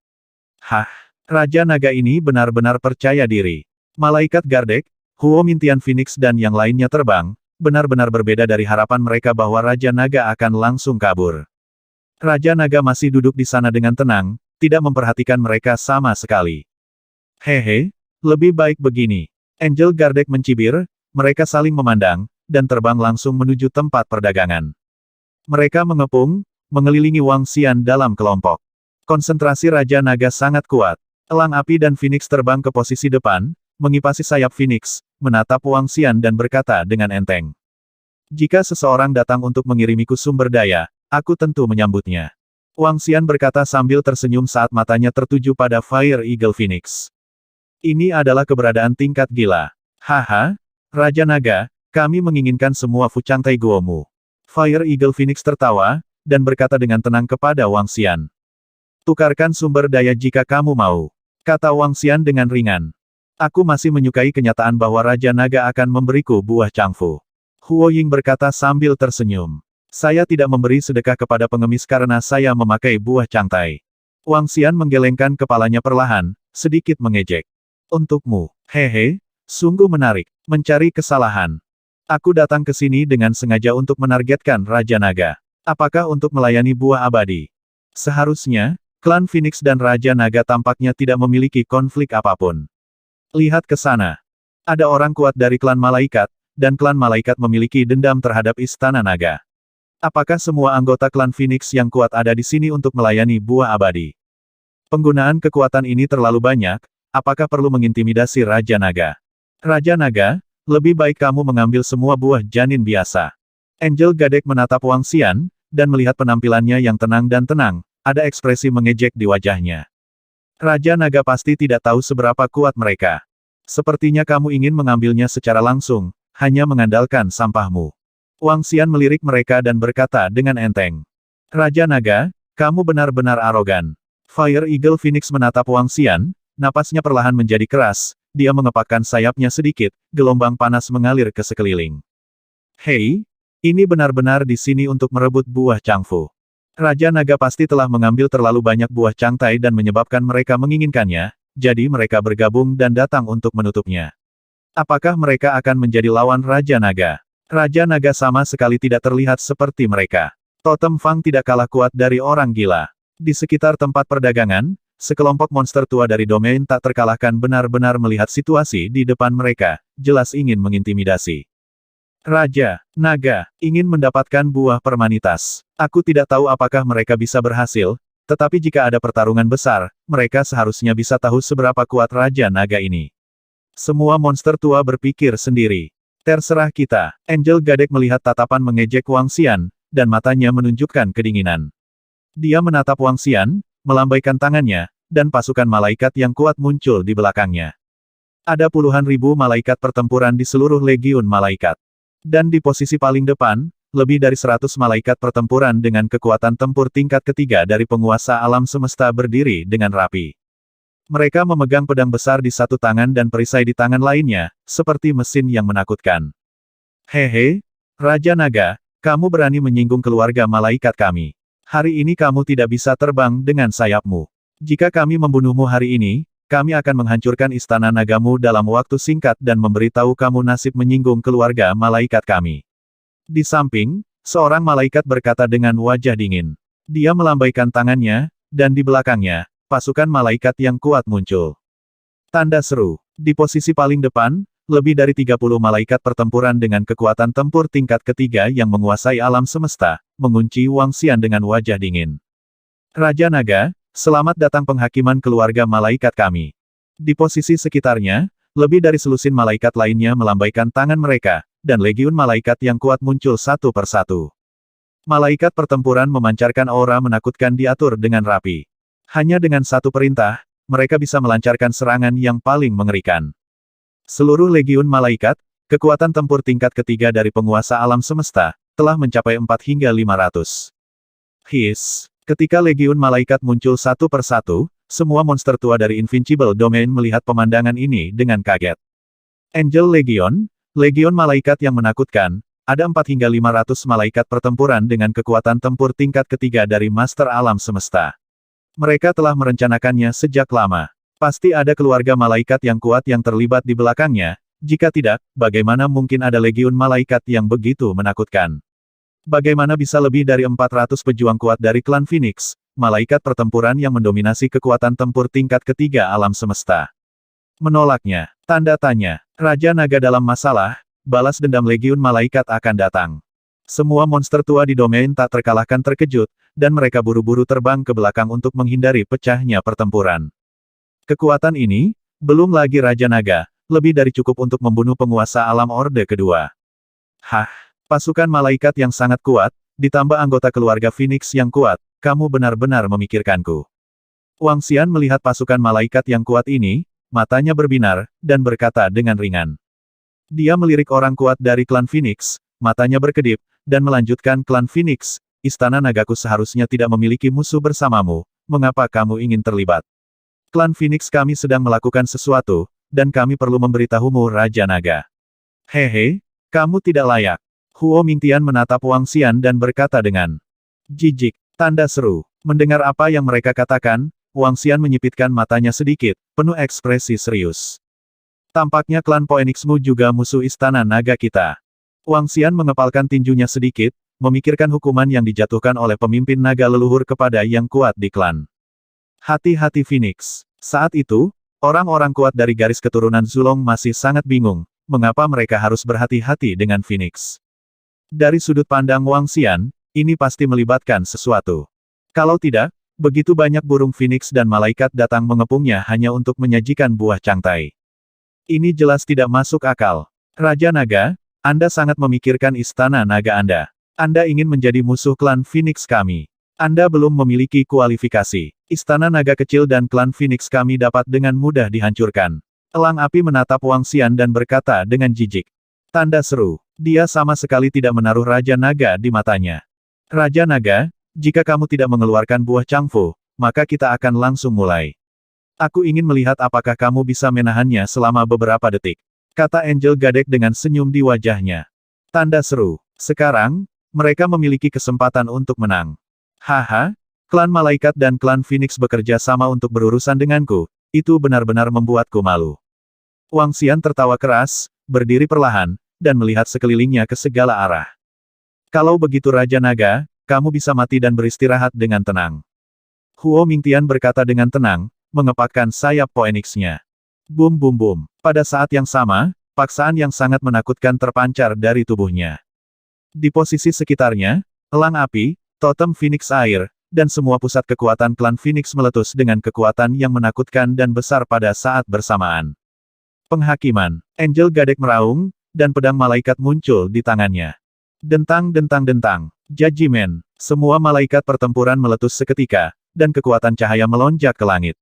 Hah? Raja Naga ini benar-benar percaya diri. Malaikat Gardek, Huo Mintian Phoenix dan yang lainnya terbang, benar-benar berbeda dari harapan mereka bahwa Raja Naga akan langsung kabur. Raja Naga masih duduk di sana dengan tenang, tidak memperhatikan mereka sama sekali. Hehe, lebih baik begini. Angel Gardek mencibir, mereka saling memandang, dan terbang langsung menuju tempat perdagangan. Mereka mengepung, mengelilingi Wang Xian dalam kelompok. Konsentrasi Raja Naga sangat kuat. Elang api dan Phoenix terbang ke posisi depan, mengipasi sayap Phoenix, menatap Wang Xian dan berkata dengan enteng. Jika seseorang datang untuk mengirimiku sumber daya, aku tentu menyambutnya. Wang Xian berkata sambil tersenyum saat matanya tertuju pada Fire Eagle Phoenix. Ini adalah keberadaan tingkat gila. Haha, Raja Naga, kami menginginkan semua Fuchangtai Guomu. Fire Eagle Phoenix tertawa, dan berkata dengan tenang kepada Wang Xian. Tukarkan sumber daya jika kamu mau. Kata Wang Xian dengan ringan. Aku masih menyukai kenyataan bahwa Raja Naga akan memberiku buah cangfu. Huo Ying berkata sambil tersenyum. Saya tidak memberi sedekah kepada pengemis karena saya memakai buah cangtai. Wang Xian menggelengkan kepalanya perlahan, sedikit mengejek. Untukmu, hehe, sungguh menarik, mencari kesalahan. Aku datang ke sini dengan sengaja untuk menargetkan Raja Naga. Apakah untuk melayani buah abadi? Seharusnya, klan Phoenix dan Raja Naga tampaknya tidak memiliki konflik apapun. Lihat ke sana. Ada orang kuat dari klan Malaikat, dan klan Malaikat memiliki dendam terhadap Istana Naga. Apakah semua anggota klan Phoenix yang kuat ada di sini untuk melayani buah abadi? Penggunaan kekuatan ini terlalu banyak, apakah perlu mengintimidasi Raja Naga? Raja Naga, lebih baik kamu mengambil semua buah janin biasa. Angel Gadek menatap Wang Xian, dan melihat penampilannya yang tenang dan tenang, ada ekspresi mengejek di wajahnya. Raja Naga pasti tidak tahu seberapa kuat mereka. Sepertinya kamu ingin mengambilnya secara langsung, hanya mengandalkan sampahmu. Wang Xian melirik mereka dan berkata dengan enteng. Raja Naga, kamu benar-benar arogan. Fire Eagle Phoenix menatap Wang Xian, napasnya perlahan menjadi keras, dia mengepakkan sayapnya sedikit, gelombang panas mengalir ke sekeliling. Hei, ini benar-benar di sini untuk merebut buah Changfu. Raja Naga pasti telah mengambil terlalu banyak buah Changtai dan menyebabkan mereka menginginkannya, jadi mereka bergabung dan datang untuk menutupnya. Apakah mereka akan menjadi lawan Raja Naga? Raja Naga sama sekali tidak terlihat seperti mereka. Totem Fang tidak kalah kuat dari orang gila. Di sekitar tempat perdagangan, sekelompok monster tua dari domain tak terkalahkan benar-benar melihat situasi di depan mereka, jelas ingin mengintimidasi. Raja Naga ingin mendapatkan buah permanitas. Aku tidak tahu apakah mereka bisa berhasil, tetapi jika ada pertarungan besar, mereka seharusnya bisa tahu seberapa kuat Raja Naga ini. Semua monster tua berpikir sendiri. Terserah kita. Angel Gadek melihat tatapan mengejek Wang Xian, dan matanya menunjukkan kedinginan. Dia menatap Wang Xian, melambaikan tangannya, dan pasukan malaikat yang kuat muncul di belakangnya. Ada puluhan ribu malaikat pertempuran di seluruh legiun malaikat. Dan di posisi paling depan, lebih dari 100 malaikat pertempuran dengan kekuatan tempur tingkat ketiga dari penguasa alam semesta berdiri dengan rapi. Mereka memegang pedang besar di satu tangan dan perisai di tangan lainnya, seperti mesin yang menakutkan. Hehe, Raja Naga, kamu berani menyinggung keluarga malaikat kami. Hari ini kamu tidak bisa terbang dengan sayapmu. Jika kami membunuhmu hari ini, kami akan menghancurkan istana nagamu dalam waktu singkat dan memberitahu kamu nasib menyinggung keluarga malaikat kami. Di samping, seorang malaikat berkata dengan wajah dingin. Dia melambaikan tangannya, dan di belakangnya, pasukan malaikat yang kuat muncul. Tanda seru. Di posisi paling depan, lebih dari 30 malaikat pertempuran dengan kekuatan tempur tingkat ketiga yang menguasai alam semesta, mengunci Wang Xian dengan wajah dingin. Raja Naga, selamat datang penghakiman keluarga malaikat kami. Di posisi sekitarnya, lebih dari selusin malaikat lainnya melambaikan tangan mereka, dan legiun malaikat yang kuat muncul satu persatu. Malaikat pertempuran memancarkan aura menakutkan diatur dengan rapi. Hanya dengan satu perintah, mereka bisa melancarkan serangan yang paling mengerikan. Seluruh legiun malaikat, kekuatan tempur tingkat ketiga dari penguasa alam semesta, telah mencapai 4 hingga 500. His. Ketika legiun malaikat muncul satu persatu, semua monster tua dari Invincible Domain melihat pemandangan ini dengan kaget. Angel Legion, legion malaikat yang menakutkan, ada 4 hingga 500 malaikat pertempuran dengan kekuatan tempur tingkat ketiga dari Master Alam Semesta. Mereka telah merencanakannya sejak lama. Pasti ada keluarga malaikat yang kuat yang terlibat di belakangnya, jika tidak, bagaimana mungkin ada legiun malaikat yang begitu menakutkan? Bagaimana bisa lebih dari 400 pejuang kuat dari klan Phoenix, malaikat pertempuran yang mendominasi kekuatan tempur tingkat ketiga alam semesta? Menolaknya. Tanda tanya. Raja Naga dalam masalah, balas dendam legiun malaikat akan datang. Semua monster tua di domain tak terkalahkan terkejut, dan mereka buru-buru terbang ke belakang untuk menghindari pecahnya pertempuran. Kekuatan ini, belum lagi Raja Naga, lebih dari cukup untuk membunuh penguasa alam Orde Kedua. Hah, pasukan malaikat yang sangat kuat, ditambah anggota keluarga Phoenix yang kuat, kamu benar-benar memikirkanku. Wang Xian melihat pasukan malaikat yang kuat ini, matanya berbinar, dan berkata dengan ringan. Dia melirik orang kuat dari klan Phoenix, matanya berkedip, dan melanjutkan klan Phoenix, istana nagaku seharusnya tidak memiliki musuh bersamamu, mengapa kamu ingin terlibat? Klan Phoenix kami sedang melakukan sesuatu, dan kami perlu memberitahumu Raja Naga. Hehe, kamu tidak layak. Huo Mingtian menatap Wang Xian dan berkata dengan jijik, tanda seru. Mendengar apa yang mereka katakan, Wang Xian menyipitkan matanya sedikit, penuh ekspresi serius. Tampaknya klan Phoenixmu juga musuh istana naga kita. Wang Xian mengepalkan tinjunya sedikit, memikirkan hukuman yang dijatuhkan oleh pemimpin naga leluhur kepada yang kuat di klan. Hati-hati Phoenix. Saat itu, orang-orang kuat dari garis keturunan Zulong masih sangat bingung, mengapa mereka harus berhati-hati dengan Phoenix. Dari sudut pandang Wang Xian, ini pasti melibatkan sesuatu. Kalau tidak, begitu banyak burung Phoenix dan malaikat datang mengepungnya hanya untuk menyajikan buah cangtai. Ini jelas tidak masuk akal. Raja Naga, Anda sangat memikirkan istana naga Anda. Anda ingin menjadi musuh klan Phoenix kami. Anda belum memiliki kualifikasi. Istana naga kecil dan klan Phoenix kami dapat dengan mudah dihancurkan. Elang api menatap Wang Xian dan berkata dengan jijik. Tanda seru. Dia sama sekali tidak menaruh Raja Naga di matanya. Raja Naga, jika kamu tidak mengeluarkan buah Changfu, maka kita akan langsung mulai. Aku ingin melihat apakah kamu bisa menahannya selama beberapa detik. Kata Angel Gadek dengan senyum di wajahnya. Tanda seru. Sekarang, mereka memiliki kesempatan untuk menang. Haha, klan malaikat dan klan Phoenix bekerja sama untuk berurusan denganku, itu benar-benar membuatku malu. Wang Xian tertawa keras, berdiri perlahan, dan melihat sekelilingnya ke segala arah. Kalau begitu Raja Naga, kamu bisa mati dan beristirahat dengan tenang. Huo Mingtian berkata dengan tenang, mengepakkan sayap Phoenix-nya. Bum bum bum. Pada saat yang sama, paksaan yang sangat menakutkan terpancar dari tubuhnya. Di posisi sekitarnya, elang api, totem Phoenix air, dan semua pusat kekuatan klan Phoenix meletus dengan kekuatan yang menakutkan dan besar pada saat bersamaan. Penghakiman. Angel Gadek meraung, dan pedang malaikat muncul di tangannya. Dentang dentang dentang. Judgment. Semua malaikat pertempuran meletus seketika, dan kekuatan cahaya melonjak ke langit.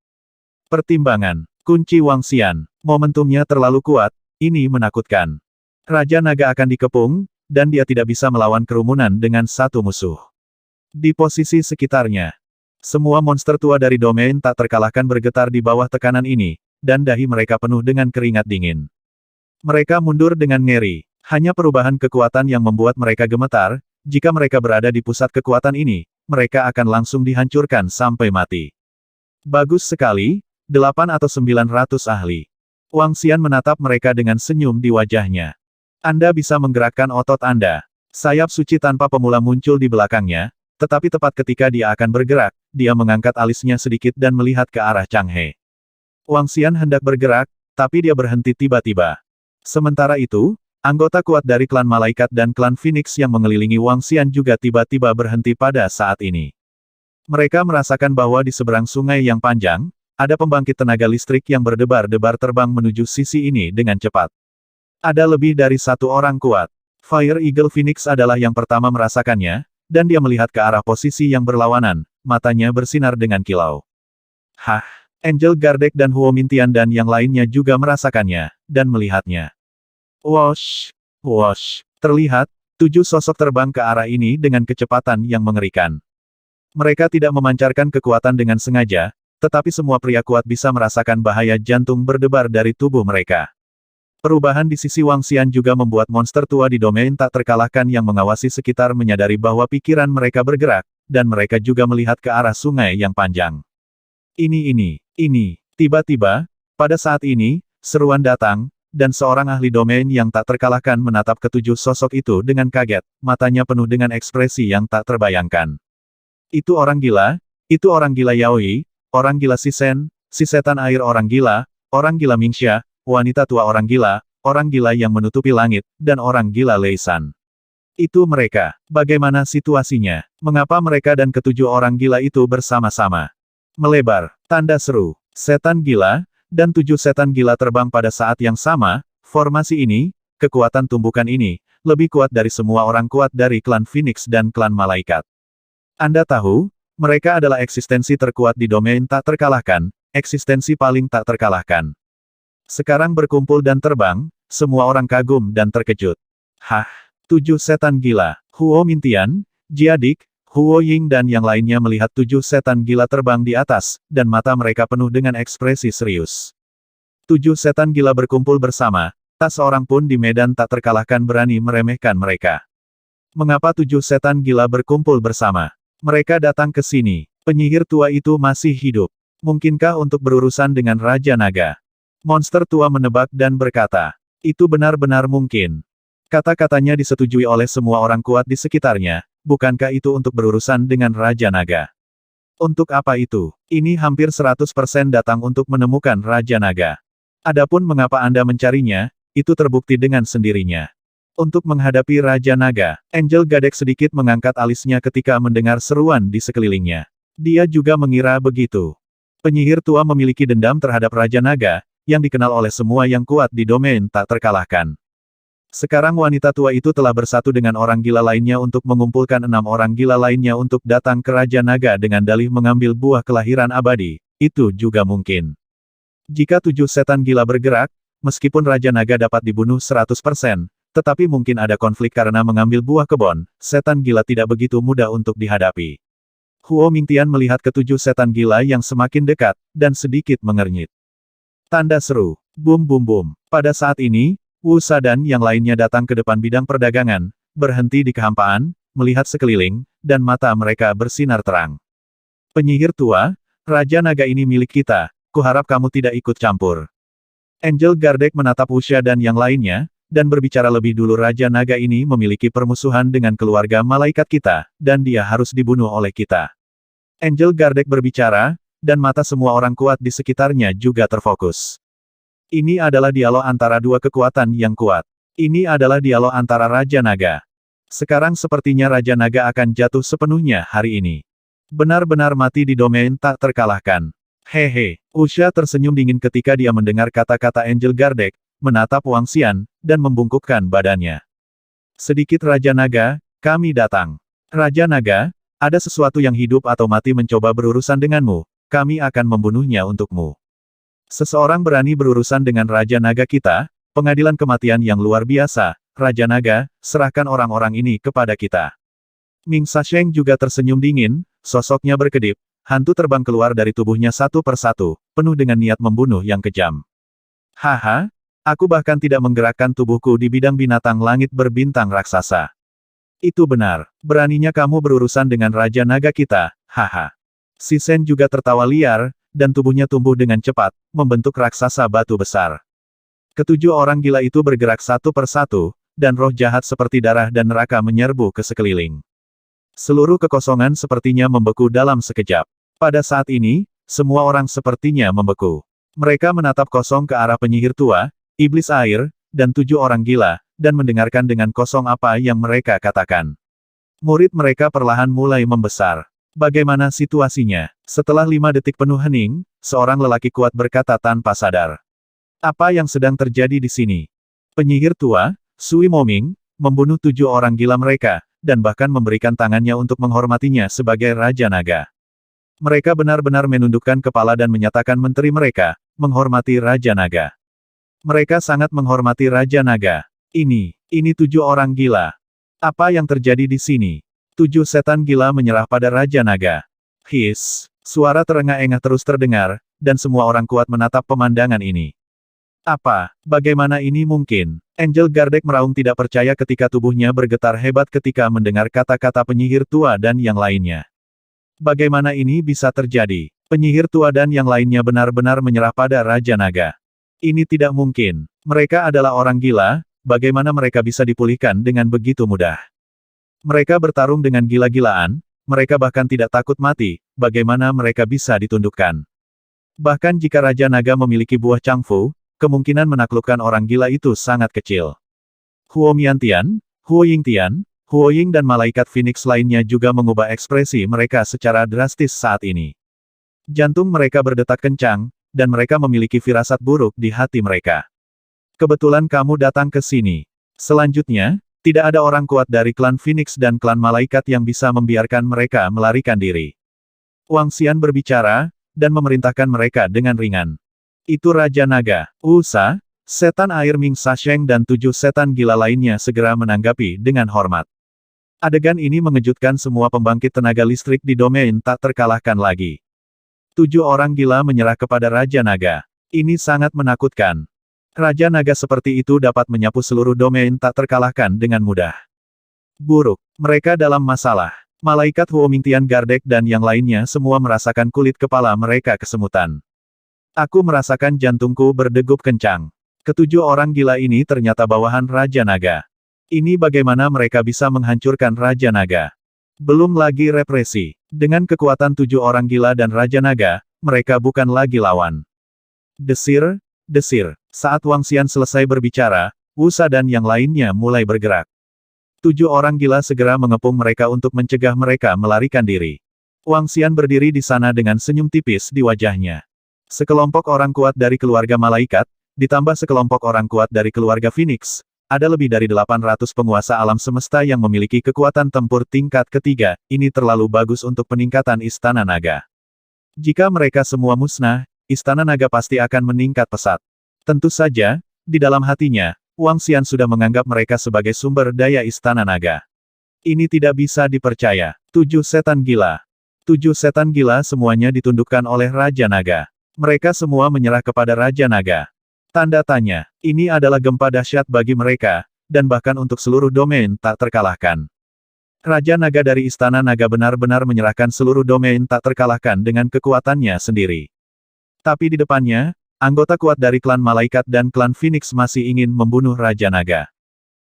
Pertimbangan. Kunci Wang Xian. Momentumnya terlalu kuat, ini menakutkan. Raja Naga akan dikepung, dan dia tidak bisa melawan kerumunan dengan satu musuh. Di posisi sekitarnya, semua monster tua dari domain tak terkalahkan bergetar di bawah tekanan ini, dan dahi mereka penuh dengan keringat dingin. Mereka mundur dengan ngeri. Hanya perubahan kekuatan yang membuat mereka gemetar, jika mereka berada di pusat kekuatan ini, mereka akan langsung dihancurkan sampai mati. Bagus sekali, 8 atau 900 ahli. Wang Xian menatap mereka dengan senyum di wajahnya. Anda bisa menggerakkan otot Anda. Sayap suci tanpa pemula muncul di belakangnya, tetapi tepat ketika dia akan bergerak, dia mengangkat alisnya sedikit dan melihat ke arah Chang He. Wang Xian hendak bergerak, tapi dia berhenti tiba-tiba. Sementara itu, anggota kuat dari klan malaikat dan klan Phoenix yang mengelilingi Wang Xian juga tiba-tiba berhenti pada saat ini. Mereka merasakan bahwa di seberang sungai yang panjang, ada pembangkit tenaga listrik yang berdebar-debar terbang menuju sisi ini dengan cepat. Ada lebih dari satu orang kuat. Fire Eagle Phoenix adalah yang pertama merasakannya, dan dia melihat ke arah posisi yang berlawanan, matanya bersinar dengan kilau. Hah! Angel Gardek dan Huo Mintian dan yang lainnya juga merasakannya, dan melihatnya. Wosh! Wosh! Terlihat, 7 sosok terbang ke arah ini dengan kecepatan yang mengerikan. Mereka tidak memancarkan kekuatan dengan sengaja, tetapi semua pria kuat bisa merasakan bahaya jantung berdebar dari tubuh mereka. Perubahan di sisi Wang Xian juga membuat monster tua di domain tak terkalahkan yang mengawasi sekitar menyadari bahwa pikiran mereka bergerak, dan mereka juga melihat ke arah sungai yang panjang. Ini. Tiba-tiba, pada saat ini, seruan datang, dan seorang ahli domain yang tak terkalahkan menatap ketujuh sosok itu dengan kaget, matanya penuh dengan ekspresi yang tak terbayangkan. Itu orang gila Yaoi, orang gila si setan air orang gila Mingxia, wanita tua orang gila yang menutupi langit, dan orang gila Leisan. Itu mereka. Bagaimana situasinya? Mengapa mereka dan ketujuh orang gila itu bersama-sama? Melebar. Tanda seru. Setan gila, dan 7 setan gila terbang pada saat yang sama. Formasi ini, kekuatan tumbukan ini, lebih kuat dari semua orang kuat dari klan Phoenix dan klan malaikat. Anda tahu, mereka adalah eksistensi terkuat di domain tak terkalahkan, eksistensi paling tak terkalahkan. Sekarang berkumpul dan terbang, semua orang kagum dan terkejut. Hah, 7 setan gila. Huo Mintian, Jiadik, Huo Ying dan yang lainnya melihat 7 setan gila terbang di atas, dan mata mereka penuh dengan ekspresi serius. 7 setan gila berkumpul bersama, tak seorang pun di medan tak terkalahkan berani meremehkan mereka. Mengapa 7 setan gila berkumpul bersama? Mereka datang ke sini. Penyihir tua itu masih hidup. Mungkinkah untuk berurusan dengan Raja Naga? Monster tua menebak dan berkata, itu benar-benar mungkin. Kata-katanya disetujui oleh semua orang kuat di sekitarnya, bukankah itu untuk berurusan dengan Raja Naga? Untuk apa itu? Ini hampir 100% datang untuk menemukan Raja Naga. Adapun mengapa Anda mencarinya, itu terbukti dengan sendirinya. Untuk menghadapi Raja Naga, Angel Gadek sedikit mengangkat alisnya ketika mendengar seruan di sekelilingnya. Dia juga mengira begitu. Penyihir tua memiliki dendam terhadap Raja Naga, yang dikenal oleh semua yang kuat di domain tak terkalahkan. Sekarang wanita tua itu telah bersatu dengan orang gila lainnya untuk mengumpulkan 6 orang gila lainnya untuk datang ke Raja Naga dengan dalih mengambil buah kelahiran abadi. Itu juga mungkin. Jika 7 setan gila bergerak, meskipun Raja Naga dapat dibunuh 100%, tetapi mungkin ada konflik karena mengambil buah kebon, setan gila tidak begitu mudah untuk dihadapi. Huo Mingtian melihat ketujuh setan gila yang semakin dekat, dan sedikit mengernyit. Tanda seru. Bum bum bum. Pada saat ini, Wu Sa dan yang lainnya datang ke depan bidang perdagangan, berhenti di kehampaan, melihat sekeliling, dan mata mereka bersinar terang. Penyihir tua, Raja Naga ini milik kita, kuharap kamu tidak ikut campur. Angel Gardek menatap Wu Sha dan yang lainnya, dan berbicara lebih dulu Raja Naga ini memiliki permusuhan dengan keluarga malaikat kita, dan dia harus dibunuh oleh kita. Angel Gardek berbicara, dan mata semua orang kuat di sekitarnya juga terfokus. Ini adalah dialog antara dua kekuatan yang kuat. Ini adalah dialog antara Raja Naga. Sekarang sepertinya Raja Naga akan jatuh sepenuhnya hari ini. Benar-benar mati di domain tak terkalahkan. Hehe. Usha tersenyum dingin ketika dia mendengar kata-kata Angel Gardek, menatap Wang Xian, dan membungkukkan badannya. Sedikit Raja Naga, kami datang. Raja Naga, ada sesuatu yang hidup atau mati mencoba berurusan denganmu, kami akan membunuhnya untukmu. Seseorang berani berurusan dengan Raja Naga kita, pengadilan kematian yang luar biasa, Raja Naga, serahkan orang-orang ini kepada kita. Ming Sasheng juga tersenyum dingin, sosoknya berkedip, hantu terbang keluar dari tubuhnya satu persatu, penuh dengan niat membunuh yang kejam. Haha, aku bahkan tidak menggerakkan tubuhku di bidang binatang langit berbintang raksasa. Itu benar, beraninya kamu berurusan dengan Raja Naga kita, haha. Si Sen juga tertawa liar, dan tubuhnya tumbuh dengan cepat, membentuk raksasa batu besar. Ketujuh orang gila itu bergerak satu persatu, dan roh jahat seperti darah dan neraka menyerbu ke sekeliling. Seluruh kekosongan sepertinya membeku dalam sekejap. Pada saat ini, semua orang sepertinya membeku. Mereka menatap kosong ke arah penyihir tua, iblis air, dan 7 orang gila, dan mendengarkan dengan kosong apa yang mereka katakan. Murid mereka perlahan mulai membesar. Bagaimana situasinya? Setelah 5 detik penuh hening, seorang lelaki kuat berkata tanpa sadar. Apa yang sedang terjadi di sini? Penyihir tua, Sui Moming, membunuh 7 orang gila mereka, dan bahkan memberikan tangannya untuk menghormatinya sebagai Raja Naga. Mereka benar-benar menundukkan kepala dan menyatakan menteri mereka, menghormati Raja Naga. Mereka sangat menghormati Raja Naga. Ini 7 orang gila. Apa yang terjadi di sini? 7 setan gila menyerah pada Raja Naga. His, suara terengah-engah terus terdengar, dan semua orang kuat menatap pemandangan ini. Apa, bagaimana ini mungkin? Angel Gardek meraung tidak percaya ketika tubuhnya bergetar hebat ketika mendengar kata-kata penyihir tua dan yang lainnya. Bagaimana ini bisa terjadi? Penyihir tua dan yang lainnya benar-benar menyerah pada Raja Naga. Ini tidak mungkin. Mereka adalah orang gila, bagaimana mereka bisa dipulihkan dengan begitu mudah? Mereka bertarung dengan gila-gilaan, mereka bahkan tidak takut mati, bagaimana mereka bisa ditundukkan? Bahkan jika Raja Naga memiliki buah Changfu, kemungkinan menaklukkan orang gila itu sangat kecil. Huo Miantian, Huo Yingtian, Huo Ying dan malaikat Phoenix lainnya juga mengubah ekspresi mereka secara drastis saat ini. Jantung mereka berdetak kencang, dan mereka memiliki firasat buruk di hati mereka. Kebetulan kamu datang ke sini. Selanjutnya, tidak ada orang kuat dari klan Phoenix dan klan malaikat yang bisa membiarkan mereka melarikan diri. Wang Xian berbicara, dan memerintahkan mereka dengan ringan. Itu Raja Naga, Usa, setan air Ming Sasheng dan 7 setan gila lainnya segera menanggapi dengan hormat. Adegan ini mengejutkan semua pembangkit tenaga listrik di domain tak terkalahkan lagi. 7 orang gila menyerah kepada Raja Naga. Ini sangat menakutkan. Raja Naga seperti itu dapat menyapu seluruh domain tak terkalahkan dengan mudah. Buruk. Mereka dalam masalah. Malaikat Huo Mingtian Gardek dan yang lainnya semua merasakan kulit kepala mereka kesemutan. Aku merasakan jantungku berdegup kencang. Ketujuh orang gila ini ternyata bawahan Raja Naga. Ini bagaimana mereka bisa menghancurkan Raja Naga. Belum lagi represi. Dengan kekuatan 7 orang gila dan Raja Naga, mereka bukan lagi lawan. Desir, desir. Saat Wang Xian selesai berbicara, Wu Sa dan yang lainnya mulai bergerak. 7 orang gila segera mengepung mereka untuk mencegah mereka melarikan diri. Wang Xian berdiri di sana dengan senyum tipis di wajahnya. Sekelompok orang kuat dari keluarga malaikat, ditambah sekelompok orang kuat dari keluarga Phoenix, ada lebih dari 800 penguasa alam semesta yang memiliki kekuatan tempur tingkat ketiga, ini terlalu bagus untuk peningkatan Istana Naga. Jika mereka semua musnah, Istana Naga pasti akan meningkat pesat. Tentu saja, di dalam hatinya, Wang Xian sudah menganggap mereka sebagai sumber daya Istana Naga. Ini tidak bisa dipercaya. 7 setan gila. 7 setan gila semuanya ditundukkan oleh Raja Naga. Mereka semua menyerah kepada Raja Naga. Tanda tanya, ini adalah gempa dahsyat bagi mereka, dan bahkan untuk seluruh domain tak terkalahkan. Raja Naga dari Istana Naga benar-benar menyerahkan seluruh domain tak terkalahkan dengan kekuatannya sendiri. Tapi di depannya, anggota kuat dari klan Malaikat dan klan Phoenix masih ingin membunuh Raja Naga.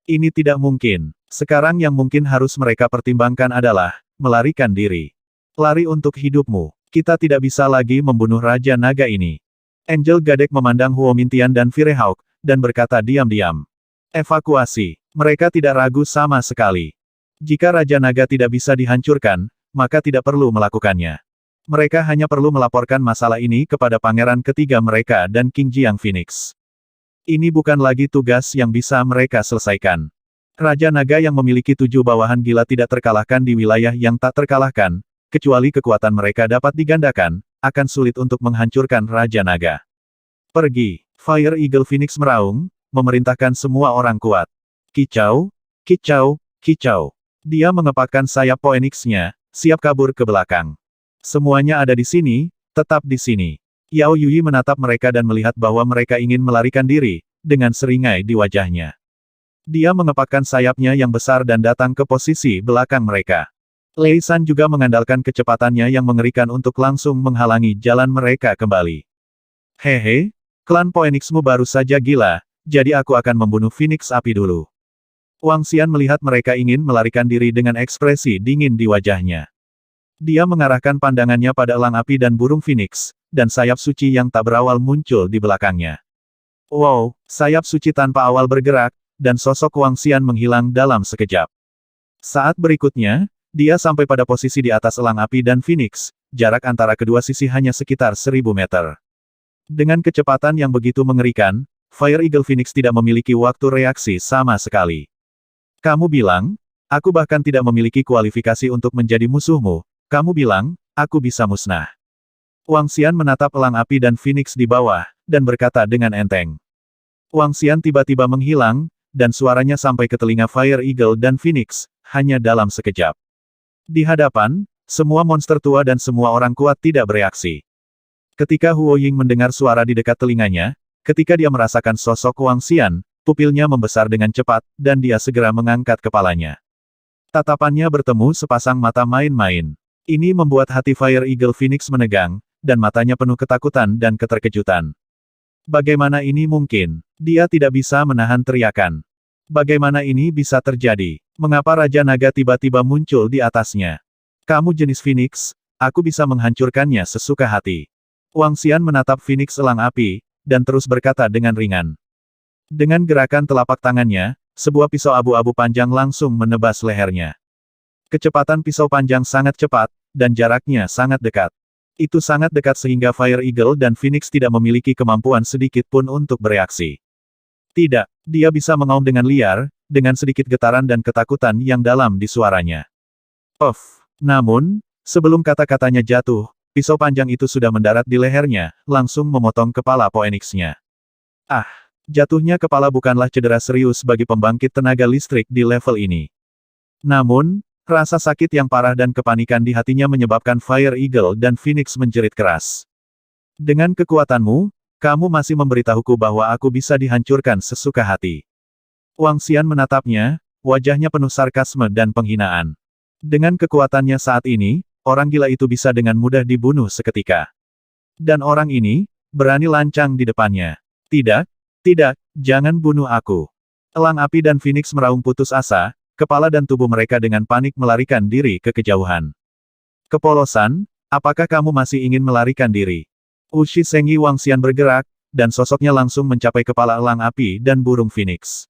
Ini tidak mungkin. Sekarang yang mungkin harus mereka pertimbangkan adalah melarikan diri. Lari untuk hidupmu. Kita tidak bisa lagi membunuh Raja Naga ini. Angel Gadek memandang Huo Mintian dan Firehawk, dan berkata diam-diam. Evakuasi. Mereka tidak ragu sama sekali. Jika Raja Naga tidak bisa dihancurkan, maka tidak perlu melakukannya. Mereka hanya perlu melaporkan masalah ini kepada pangeran ketiga mereka dan King Jiang Phoenix. Ini bukan lagi tugas yang bisa mereka selesaikan. Raja Naga yang memiliki 7 bawahan gila tidak terkalahkan di wilayah yang tak terkalahkan, kecuali kekuatan mereka dapat digandakan, akan sulit untuk menghancurkan Raja Naga. Pergi. Fire Eagle Phoenix meraung, memerintahkan semua orang kuat. Kicau, kicau, kicau. Dia mengepakkan sayap Phoenix-nya, siap kabur ke belakang. Semuanya ada di sini, tetap di sini. Yao Yui menatap mereka dan melihat bahwa mereka ingin melarikan diri, dengan seringai di wajahnya. Dia mengepakkan sayapnya yang besar dan datang ke posisi belakang mereka. Lei San juga mengandalkan kecepatannya yang mengerikan untuk langsung menghalangi jalan mereka kembali. Hehe, klan Phoenixmu baru saja gila, jadi aku akan membunuh Phoenix Api dulu. Wang Xian melihat mereka ingin melarikan diri dengan ekspresi dingin di wajahnya. Dia mengarahkan pandangannya pada elang api dan burung Phoenix, dan sayap suci yang tak berawal muncul di belakangnya. Wow, sayap suci tanpa awal bergerak, dan sosok Wang Xian menghilang dalam sekejap. Saat berikutnya, dia sampai pada posisi di atas elang api dan Phoenix, jarak antara kedua sisi hanya sekitar 1000 meter. Dengan kecepatan yang begitu mengerikan, Fire Eagle Phoenix tidak memiliki waktu reaksi sama sekali. Kamu bilang, aku bahkan tidak memiliki kualifikasi untuk menjadi musuhmu, kamu bilang, aku bisa musnah. Wang Xian menatap elang api dan Phoenix di bawah, dan berkata dengan enteng. Wang Xian tiba-tiba menghilang, dan suaranya sampai ke telinga Fire Eagle dan Phoenix, hanya dalam sekejap. Di hadapan, semua monster tua dan semua orang kuat tidak bereaksi. Ketika Huo Ying mendengar suara di dekat telinganya, ketika dia merasakan sosok Wang Xian, pupilnya membesar dengan cepat, dan dia segera mengangkat kepalanya. Tatapannya bertemu sepasang mata main-main. Ini membuat hati Fire Eagle Phoenix menegang, dan matanya penuh ketakutan dan keterkejutan. Bagaimana ini mungkin? Dia tidak bisa menahan teriakan. Bagaimana ini bisa terjadi? Mengapa Raja Naga tiba-tiba muncul di atasnya? Kamu jenis Phoenix, aku bisa menghancurkannya sesuka hati. Wang Xian menatap Phoenix elang api, dan terus berkata dengan ringan. Dengan gerakan telapak tangannya, sebuah pisau abu-abu panjang langsung menebas lehernya. Kecepatan pisau panjang sangat cepat, dan jaraknya sangat dekat. Itu sangat dekat sehingga Fire Eagle dan Phoenix tidak memiliki kemampuan sedikit pun untuk bereaksi. Tidak, dia bisa mengaum dengan liar, dengan sedikit getaran dan ketakutan yang dalam di suaranya. Namun, sebelum kata-katanya jatuh, pisau panjang itu sudah mendarat di lehernya, langsung memotong kepala Phoenix-nya. Jatuhnya kepala bukanlah cedera serius bagi pembangkit tenaga listrik di level ini. Namun, rasa sakit yang parah dan kepanikan di hatinya menyebabkan Fire Eagle dan Phoenix menjerit keras. Dengan kekuatanmu, kamu masih memberitahuku bahwa aku bisa dihancurkan sesuka hati. Wang Xian menatapnya, wajahnya penuh sarkasme dan penghinaan. Dengan kekuatannya saat ini, orang gila itu bisa dengan mudah dibunuh seketika. Dan orang ini, berani lancang di depannya. Tidak, jangan bunuh aku. Elang api dan Phoenix meraung putus asa, kepala dan tubuh mereka dengan panik melarikan diri ke kejauhan. Kepolosan, apakah kamu masih ingin melarikan diri? Ushi Sengyi Wangxian bergerak, dan sosoknya langsung mencapai kepala elang api dan burung Phoenix.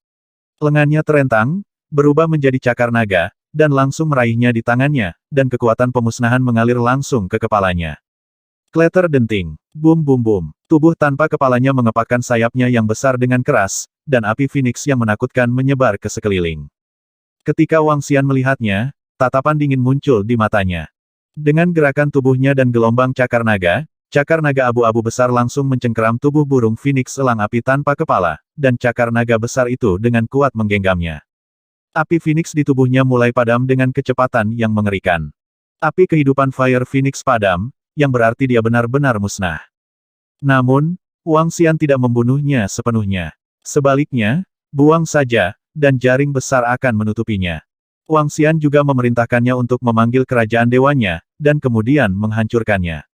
Lengannya terentang, berubah menjadi cakar naga, dan langsung meraihnya di tangannya, dan kekuatan pemusnahan mengalir langsung ke kepalanya. Kleter denting. Bum bum bum. Tubuh tanpa kepalanya mengepakkan sayapnya yang besar dengan keras, dan api Phoenix yang menakutkan menyebar ke sekeliling. Ketika Wangxian melihatnya, tatapan dingin muncul di matanya. Dengan gerakan tubuhnya dan gelombang cakar naga abu-abu besar langsung mencengkeram tubuh burung Phoenix elang api tanpa kepala, dan cakar naga besar itu dengan kuat menggenggamnya. Api Phoenix di tubuhnya mulai padam dengan kecepatan yang mengerikan. Api kehidupan Fire Phoenix padam, yang berarti dia benar-benar musnah. Namun, Wangxian tidak membunuhnya sepenuhnya. Sebaliknya, buang saja, dan jaring besar akan menutupinya. Wangxian juga memerintahkannya untuk memanggil kerajaan dewanya, dan kemudian menghancurkannya.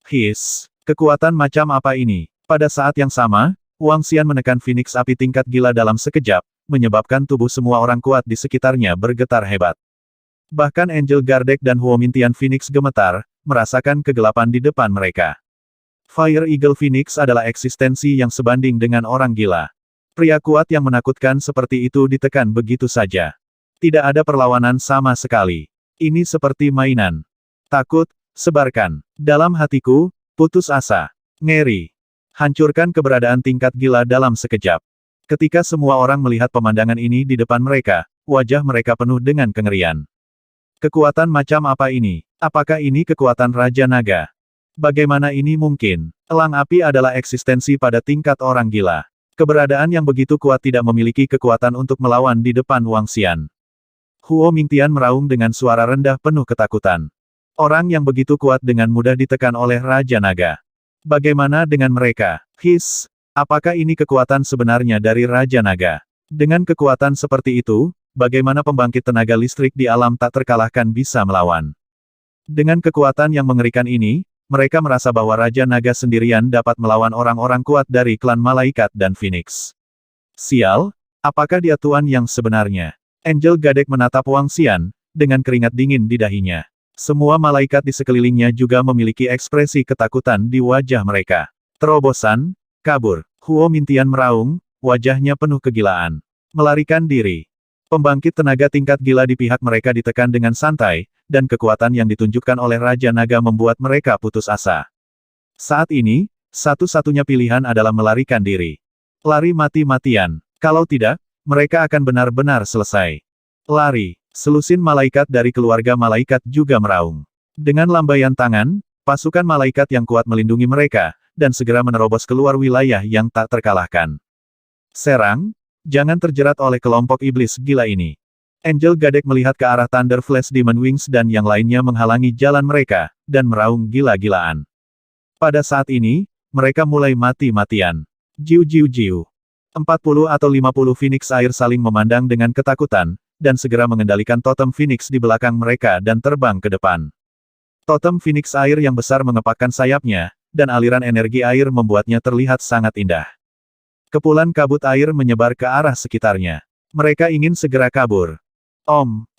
His, kekuatan macam apa ini? Pada saat yang sama, Wangxian menekan Phoenix api tingkat gila dalam sekejap, menyebabkan tubuh semua orang kuat di sekitarnya bergetar hebat. Bahkan Angel Gardek dan Huomintian Phoenix gemetar, merasakan kegelapan di depan mereka. Fire Eagle Phoenix adalah eksistensi yang sebanding dengan orang gila. Pria kuat yang menakutkan seperti itu ditekan begitu saja. Tidak ada perlawanan sama sekali. Ini seperti mainan. Takut, sebarkan. Dalam hatiku, putus asa. Ngeri. Hancurkan keberadaan tingkat gila dalam sekejap. Ketika semua orang melihat pemandangan ini di depan mereka, wajah mereka penuh dengan kengerian. Kekuatan macam apa ini? Apakah ini kekuatan Raja Naga? Bagaimana ini mungkin? Elang api adalah eksistensi pada tingkat orang gila. Keberadaan yang begitu kuat tidak memiliki kekuatan untuk melawan di depan Wangxian. Huo Mingtian meraung dengan suara rendah penuh ketakutan. Orang yang begitu kuat dengan mudah ditekan oleh Raja Naga. Bagaimana dengan mereka? His, apakah ini kekuatan sebenarnya dari Raja Naga? Dengan kekuatan seperti itu, bagaimana pembangkit tenaga listrik di alam tak terkalahkan bisa melawan? Dengan kekuatan yang mengerikan ini, mereka merasa bahwa Raja Naga sendirian dapat melawan orang-orang kuat dari klan Malaikat dan Phoenix. Sial, apakah dia tuan yang sebenarnya? Angel Gadek menatap Wangxian, dengan keringat dingin di dahinya. Semua malaikat di sekelilingnya juga memiliki ekspresi ketakutan di wajah mereka. Terobosan, kabur. Huo Mintian meraung, wajahnya penuh kegilaan. Melarikan diri. Pembangkit tenaga tingkat gila di pihak mereka ditekan dengan santai, dan kekuatan yang ditunjukkan oleh Raja Naga membuat mereka putus asa. Saat ini, satu-satunya pilihan adalah melarikan diri. Lari mati-matian. Kalau tidak, mereka akan benar-benar selesai. Lari. Selusin malaikat dari keluarga malaikat juga meraung. Dengan lambaian tangan, pasukan malaikat yang kuat melindungi mereka, dan segera menerobos keluar wilayah yang tak terkalahkan. Serang, jangan terjerat oleh kelompok iblis gila ini. Angel Gadek melihat ke arah Thunder Flash Demon Wings dan yang lainnya menghalangi jalan mereka, dan meraung gila-gilaan. Pada saat ini, mereka mulai mati-matian. Jiu jiu jiu. 40 atau 50 Phoenix air saling memandang dengan ketakutan, dan segera mengendalikan totem Phoenix di belakang mereka dan terbang ke depan. Totem Phoenix air yang besar mengepakkan sayapnya, dan aliran energi air membuatnya terlihat sangat indah. Kepulan kabut air menyebar ke arah sekitarnya. Mereka ingin segera kabur.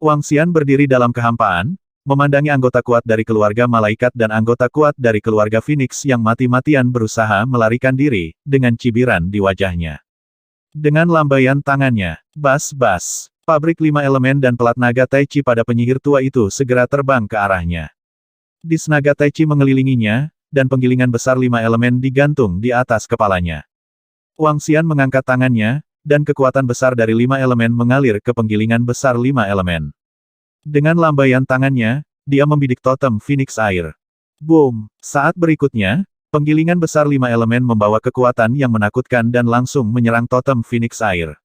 Wangxian berdiri dalam kehampaan, memandangi anggota kuat dari keluarga malaikat dan anggota kuat dari keluarga Phoenix yang mati-matian berusaha melarikan diri, dengan cibiran di wajahnya. Dengan lambaian tangannya, bas-bas. Pabrik 5 elemen dan pelat naga Tai Chi pada penyihir tua itu segera terbang ke arahnya. Dis naga Tai Chi mengelilinginya, dan penggilingan besar 5 elemen digantung di atas kepalanya. Wangxian mengangkat tangannya, dan kekuatan besar dari 5 elemen mengalir ke penggilingan besar 5 elemen. Dengan lambaian tangannya, dia membidik totem Phoenix air. Boom! Saat berikutnya, penggilingan besar 5 elemen membawa kekuatan yang menakutkan dan langsung menyerang totem Phoenix air.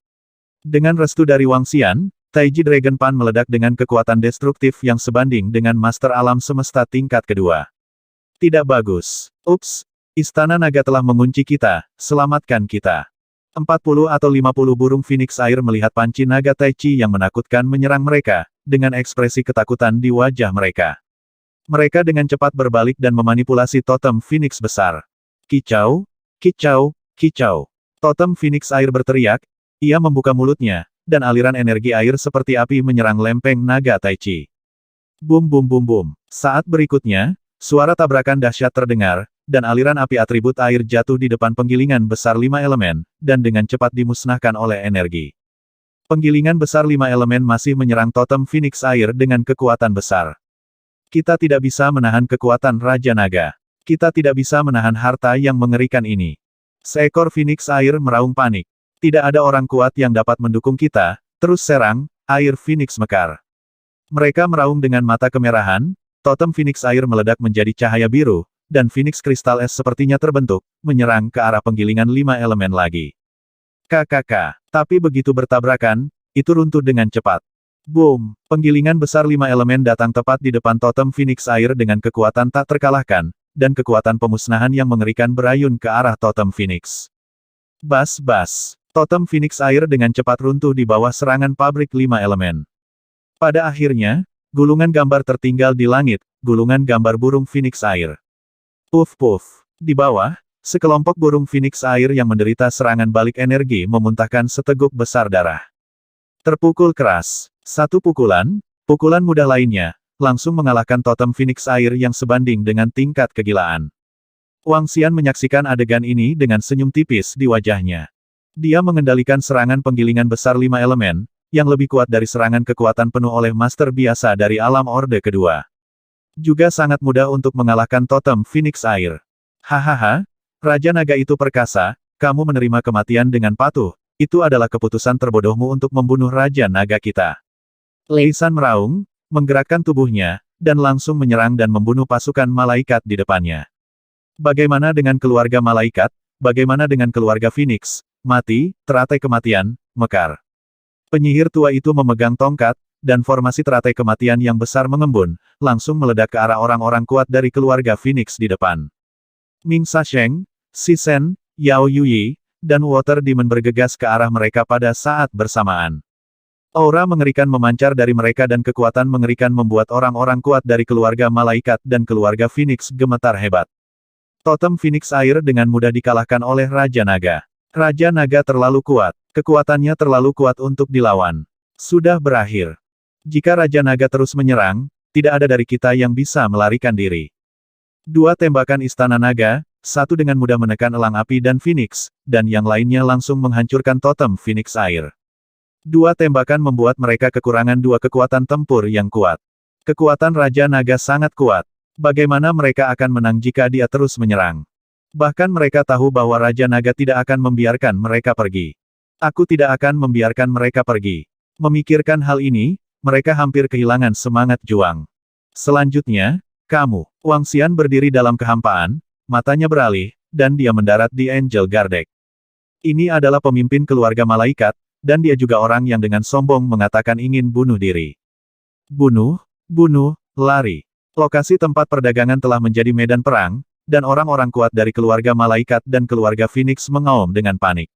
Dengan restu dari Wangxian, Taiji Dragon Pan meledak dengan kekuatan destruktif yang sebanding dengan Master Alam Semesta tingkat kedua. Tidak bagus. Ups, Istana Naga telah mengunci kita, selamatkan kita. 40 atau 50 burung Phoenix air melihat panci naga Tai Chi yang menakutkan menyerang mereka, dengan ekspresi ketakutan di wajah mereka. Mereka dengan cepat berbalik dan memanipulasi totem Phoenix besar. Kicau, kicau, kicau. Totem Phoenix air berteriak, Ia membuka mulutnya, dan aliran energi air seperti api menyerang lempeng naga Taichi. Bum bum bum bum. Saat berikutnya, suara tabrakan dahsyat terdengar, dan aliran api atribut air jatuh di depan penggilingan besar 5 elemen, dan dengan cepat dimusnahkan oleh energi. Penggilingan besar 5 elemen masih menyerang totem Phoenix Air dengan kekuatan besar. Kita tidak bisa menahan kekuatan Raja Naga. Kita tidak bisa menahan harta yang mengerikan ini. Seekor Phoenix Air meraung panik. Tidak ada orang kuat yang dapat mendukung kita, terus serang, air Phoenix mekar. Mereka meraung dengan mata kemerahan, totem Phoenix Air meledak menjadi cahaya biru, dan Phoenix Kristal Es sepertinya terbentuk, menyerang ke arah penggilingan 5 elemen lagi. KKK. Tapi begitu bertabrakan, itu runtuh dengan cepat. Boom! Penggilingan besar 5 elemen datang tepat di depan totem Phoenix Air dengan kekuatan tak terkalahkan, dan kekuatan pemusnahan yang mengerikan berayun ke arah totem Phoenix. Bas-bas. Totem Phoenix Air dengan cepat runtuh di bawah serangan pabrik 5 elemen. Pada akhirnya, gulungan gambar tertinggal di langit, gulungan gambar burung Phoenix Air. Puff-puff. Di bawah, sekelompok burung Phoenix Air yang menderita serangan balik energi memuntahkan seteguk besar darah. Terpukul keras. Satu pukulan, pukulan mudah lainnya, langsung mengalahkan totem Phoenix Air yang sebanding dengan tingkat kegilaan. Wang Xian menyaksikan adegan ini dengan senyum tipis di wajahnya. Dia mengendalikan serangan penggilingan besar 5 elemen, yang lebih kuat dari serangan kekuatan penuh oleh master biasa dari alam Orde kedua. Juga sangat mudah untuk mengalahkan totem Phoenix Air. Hahaha, Raja Naga itu perkasa, kamu menerima kematian dengan patuh, itu adalah keputusan terbodohmu untuk membunuh Raja Naga kita. Lei San meraung, menggerakkan tubuhnya, dan langsung menyerang dan membunuh pasukan malaikat di depannya. Bagaimana dengan keluarga malaikat? Bagaimana dengan keluarga Phoenix? Mati, teratai kematian, mekar. Penyihir tua itu memegang tongkat, dan formasi teratai kematian yang besar mengembun, langsung meledak ke arah orang-orang kuat dari keluarga Phoenix di depan. Ming Sasheng, Si Shen, Yao Yuyi, dan Water Demon bergegas ke arah mereka pada saat bersamaan. Aura mengerikan memancar dari mereka dan kekuatan mengerikan membuat orang-orang kuat dari keluarga malaikat dan keluarga Phoenix gemetar hebat. Totem Phoenix Air dengan mudah dikalahkan oleh Raja Naga. Raja Naga terlalu kuat. Kekuatannya terlalu kuat untuk dilawan. Sudah berakhir. Jika Raja Naga terus menyerang, tidak ada dari kita yang bisa melarikan diri. Dua tembakan Istana Naga, satu dengan mudah menekan elang api dan Phoenix, dan yang lainnya langsung menghancurkan totem Phoenix Air. Dua tembakan membuat mereka kekurangan dua kekuatan tempur yang kuat. Kekuatan Raja Naga sangat kuat. Bagaimana mereka akan menang jika dia terus menyerang? Bahkan mereka tahu bahwa Raja Naga tidak akan membiarkan mereka pergi. Aku tidak akan membiarkan mereka pergi. Memikirkan hal ini, mereka hampir kehilangan semangat juang. Selanjutnya, kamu. Wang Xian berdiri dalam kehampaan, matanya beralih, dan dia mendarat di Angel Gardek. Ini adalah pemimpin keluarga malaikat, dan dia juga orang yang dengan sombong mengatakan ingin bunuh diri. Bunuh, lari. Lokasi tempat perdagangan telah menjadi medan perang, dan orang-orang kuat dari keluarga malaikat dan keluarga Phoenix mengaum dengan panik.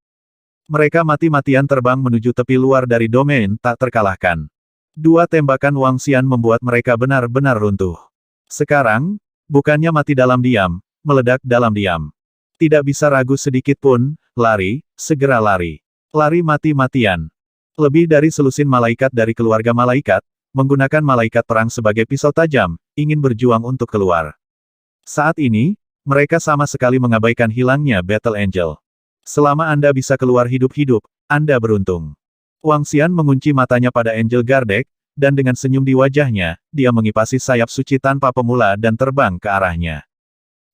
Mereka mati-matian terbang menuju tepi luar dari domain tak terkalahkan. Dua tembakan Wang Xian membuat mereka benar-benar runtuh. Sekarang, bukannya mati dalam diam, meledak dalam diam. Tidak bisa ragu sedikit pun, lari, segera lari. Lari mati-matian. Lebih dari selusin malaikat dari keluarga malaikat, menggunakan malaikat perang sebagai pisau tajam, ingin berjuang untuk keluar. Saat ini, mereka sama sekali mengabaikan hilangnya Battle Angel. Selama Anda bisa keluar hidup-hidup, Anda beruntung. Wang Xian mengunci matanya pada Angel Gardek, dan dengan senyum di wajahnya, dia mengipasi sayap suci tanpa pemula dan terbang ke arahnya.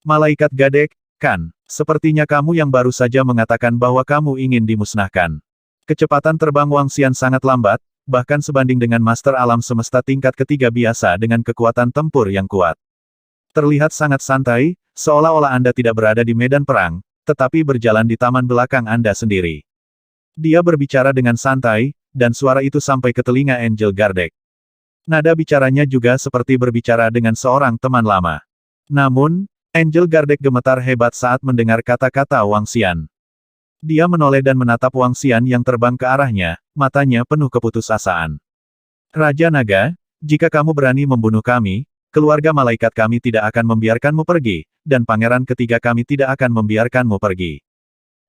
Malaikat Gardek, kan? Sepertinya kamu yang baru saja mengatakan bahwa kamu ingin dimusnahkan. Kecepatan terbang Wang Xian sangat lambat, bahkan sebanding dengan master alam semesta tingkat ketiga biasa dengan kekuatan tempur yang kuat. Terlihat sangat santai, seolah-olah Anda tidak berada di medan perang, tetapi berjalan di taman belakang Anda sendiri. Dia berbicara dengan santai, dan suara itu sampai ke telinga Angel Gardek. Nada bicaranya juga seperti berbicara dengan seorang teman lama. Namun, Angel Gardek gemetar hebat saat mendengar kata-kata Wang Xian. Dia menoleh dan menatap Wang Xian yang terbang ke arahnya, matanya penuh keputusasaan. Raja Naga, jika kamu berani membunuh kami, keluarga malaikat kami tidak akan membiarkanmu pergi, dan pangeran ketiga kami tidak akan membiarkanmu pergi.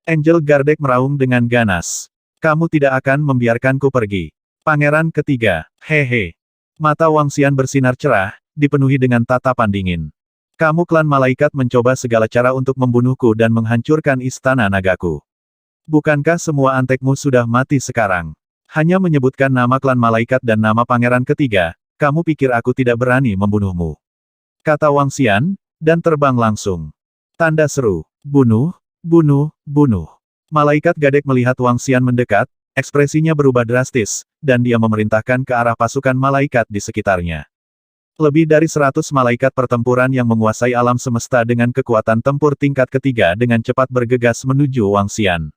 Angel Gardek meraung dengan ganas. Kamu tidak akan membiarkanku pergi. Pangeran ketiga, hehe. Mata Wang Xian bersinar cerah, dipenuhi dengan tatapan dingin. Kamu klan malaikat mencoba segala cara untuk membunuhku dan menghancurkan istana nagaku. Bukankah semua antekmu sudah mati sekarang? Hanya menyebutkan nama klan malaikat dan nama pangeran ketiga, kamu pikir aku tidak berani membunuhmu? Kata Wang Xian, dan terbang langsung. Tanda seru. Bunuh, bunuh, bunuh. Malaikat Gadek melihat Wang Xian mendekat, ekspresinya berubah drastis, dan dia memerintahkan ke arah pasukan malaikat di sekitarnya. Lebih dari 100 malaikat pertempuran yang menguasai alam semesta dengan kekuatan tempur tingkat ketiga dengan cepat bergegas menuju Wang Xian.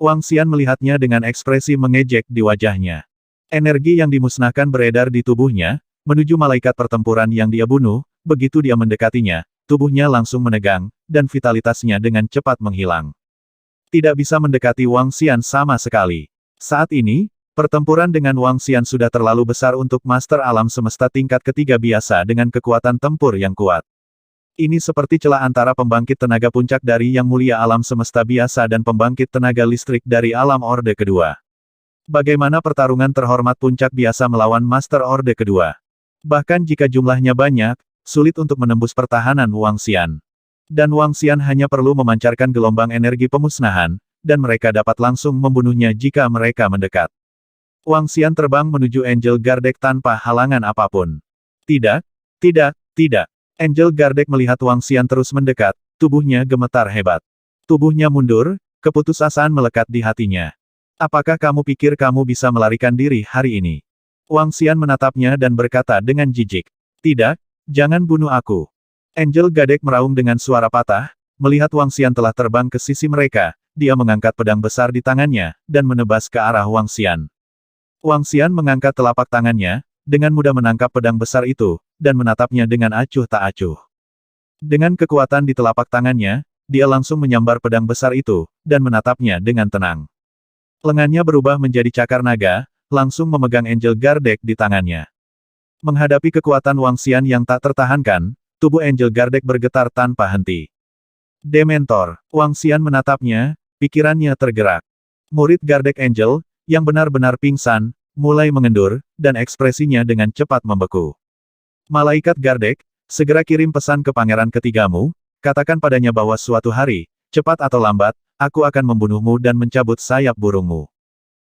Wang Xian melihatnya dengan ekspresi mengejek di wajahnya. Energi yang dimusnahkan beredar di tubuhnya, menuju malaikat pertempuran yang dia bunuh, begitu dia mendekatinya, tubuhnya langsung menegang, dan vitalitasnya dengan cepat menghilang. Tidak bisa mendekati Wang Xian sama sekali. Saat ini, pertempuran dengan Wang Xian sudah terlalu besar untuk master alam semesta tingkat ketiga biasa dengan kekuatan tempur yang kuat. Ini seperti celah antara pembangkit tenaga puncak dari Yang Mulia alam semesta biasa dan pembangkit tenaga listrik dari alam orde kedua. Bagaimana pertarungan terhormat puncak biasa melawan master orde kedua? Bahkan jika jumlahnya banyak, sulit untuk menembus pertahanan Wang Xian. Dan Wang Xian hanya perlu memancarkan gelombang energi pemusnahan, dan mereka dapat langsung membunuhnya jika mereka mendekat. Wang Xian terbang menuju Angel Gardek tanpa halangan apapun. Tidak, tidak, tidak. Angel Gardek melihat Wang Xian terus mendekat, tubuhnya gemetar hebat. Tubuhnya mundur, keputusasaan melekat di hatinya. Apakah kamu pikir kamu bisa melarikan diri hari ini? Wang Xian menatapnya dan berkata dengan jijik. Tidak, jangan bunuh aku. Angel Gadek meraung dengan suara patah, melihat Wang Xian telah terbang ke sisi mereka, dia mengangkat pedang besar di tangannya, dan menebas ke arah Wang Xian. Wang Xian mengangkat telapak tangannya, dengan mudah menangkap pedang besar itu, dan menatapnya dengan acuh tak acuh. Dengan kekuatan di telapak tangannya, dia langsung menyambar pedang besar itu, dan menatapnya dengan tenang. Lengannya berubah menjadi cakar naga, langsung memegang Angel Gardek di tangannya. Menghadapi kekuatan Wang Xian yang tak tertahankan, tubuh Angel Gardek bergetar tanpa henti. Dementor, Wang Xian menatapnya, pikirannya tergerak. Murid Gardek Angel, yang benar-benar pingsan, mulai mengendur, dan ekspresinya dengan cepat membeku. Malaikat Gardek, segera kirim pesan ke pangeran ketigamu, katakan padanya bahwa suatu hari, cepat atau lambat, aku akan membunuhmu dan mencabut sayap burungmu.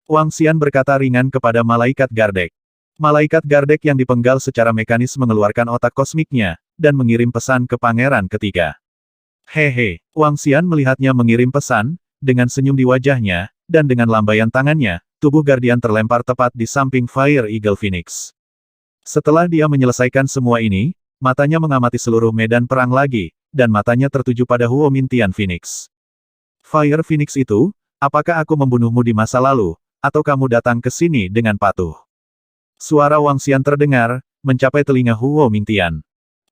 Wang Xian berkata ringan kepada Malaikat Gardek. Malaikat Gardek yang dipenggal secara mekanis mengeluarkan otak kosmiknya, dan mengirim pesan ke pangeran ketiga. Hehe, Wang Xian melihatnya mengirim pesan, dengan senyum di wajahnya, dan dengan lambaian tangannya, tubuh Guardian terlempar tepat di samping Fire Eagle Phoenix. Setelah dia menyelesaikan semua ini, matanya mengamati seluruh medan perang lagi, dan matanya tertuju pada Huo Mintian Phoenix. Fire Phoenix itu, apakah aku membunuhmu di masa lalu, atau kamu datang ke sini dengan patuh? Suara Wang Xian terdengar, mencapai telinga Huo Mintian.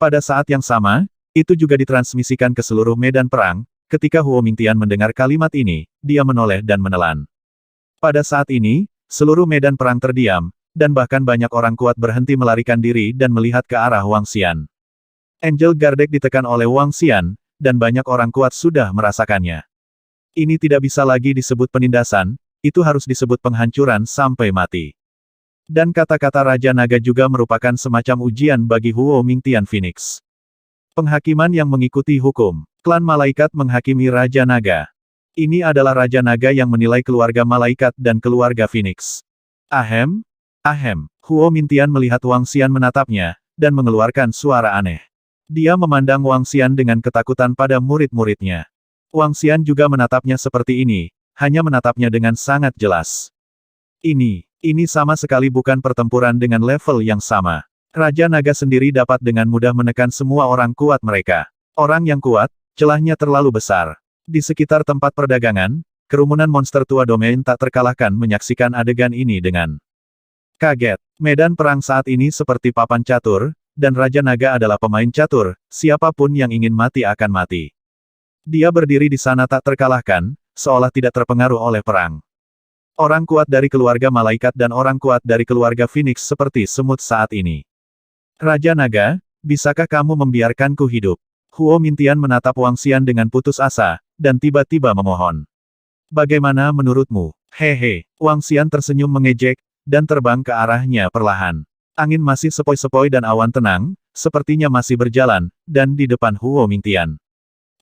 Pada saat yang sama, itu juga ditransmisikan ke seluruh medan perang, ketika Huo Mintian mendengar kalimat ini, dia menoleh dan menelan. Pada saat ini, seluruh medan perang terdiam, dan bahkan banyak orang kuat berhenti melarikan diri dan melihat ke arah Wang Xian. Angel Gardek ditekan oleh Wang Xian, dan banyak orang kuat sudah merasakannya. Ini tidak bisa lagi disebut penindasan, itu harus disebut penghancuran sampai mati. Dan kata-kata Raja Naga juga merupakan semacam ujian bagi Huo Mintian Phoenix. Penghakiman yang mengikuti hukum. Klan Malaikat menghakimi Raja Naga. Ini adalah Raja Naga yang menilai keluarga Malaikat dan keluarga Phoenix. Ahem, ahem. Huo Mintian melihat Wang Xian menatapnya, dan mengeluarkan suara aneh. Dia memandang Wang Xian dengan ketakutan pada murid-muridnya. Wang Xian juga menatapnya seperti ini, hanya menatapnya dengan sangat jelas. Ini sama sekali bukan pertempuran dengan level yang sama. Raja Naga sendiri dapat dengan mudah menekan semua orang kuat mereka. Orang yang kuat, celahnya terlalu besar. Di sekitar tempat perdagangan, kerumunan monster tua domain tak terkalahkan menyaksikan adegan ini dengan kaget. Medan perang saat ini seperti papan catur, dan Raja Naga adalah pemain catur, siapapun yang ingin mati akan mati. Dia berdiri di sana tak terkalahkan, seolah tidak terpengaruh oleh perang. Orang kuat dari keluarga Malaikat dan orang kuat dari keluarga Phoenix seperti semut saat ini. Raja Naga, bisakah kamu membiarkanku hidup? Huo Mintian menatap Wang Xian dengan putus asa, dan tiba-tiba memohon. Bagaimana menurutmu? Hehe. Wang Xian tersenyum mengejek, dan terbang ke arahnya perlahan. Angin masih sepoi-sepoi dan awan tenang, sepertinya masih berjalan, dan di depan Huo Mingtian.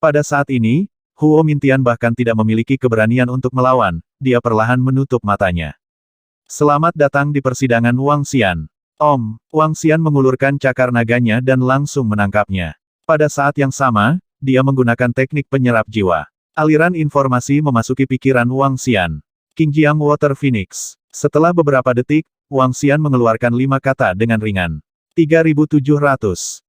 Pada saat ini, Huo Mingtian bahkan tidak memiliki keberanian untuk melawan, dia perlahan menutup matanya. Selamat datang di persidangan Wang Xian. Om, Wang Xian mengulurkan cakar naganya dan langsung menangkapnya. Pada saat yang sama, dia menggunakan teknik penyerap jiwa. Aliran informasi memasuki pikiran Wang Xian. Qingjiang Water Phoenix. Setelah beberapa detik, Wang Xian mengeluarkan 5 kata dengan ringan. 3700.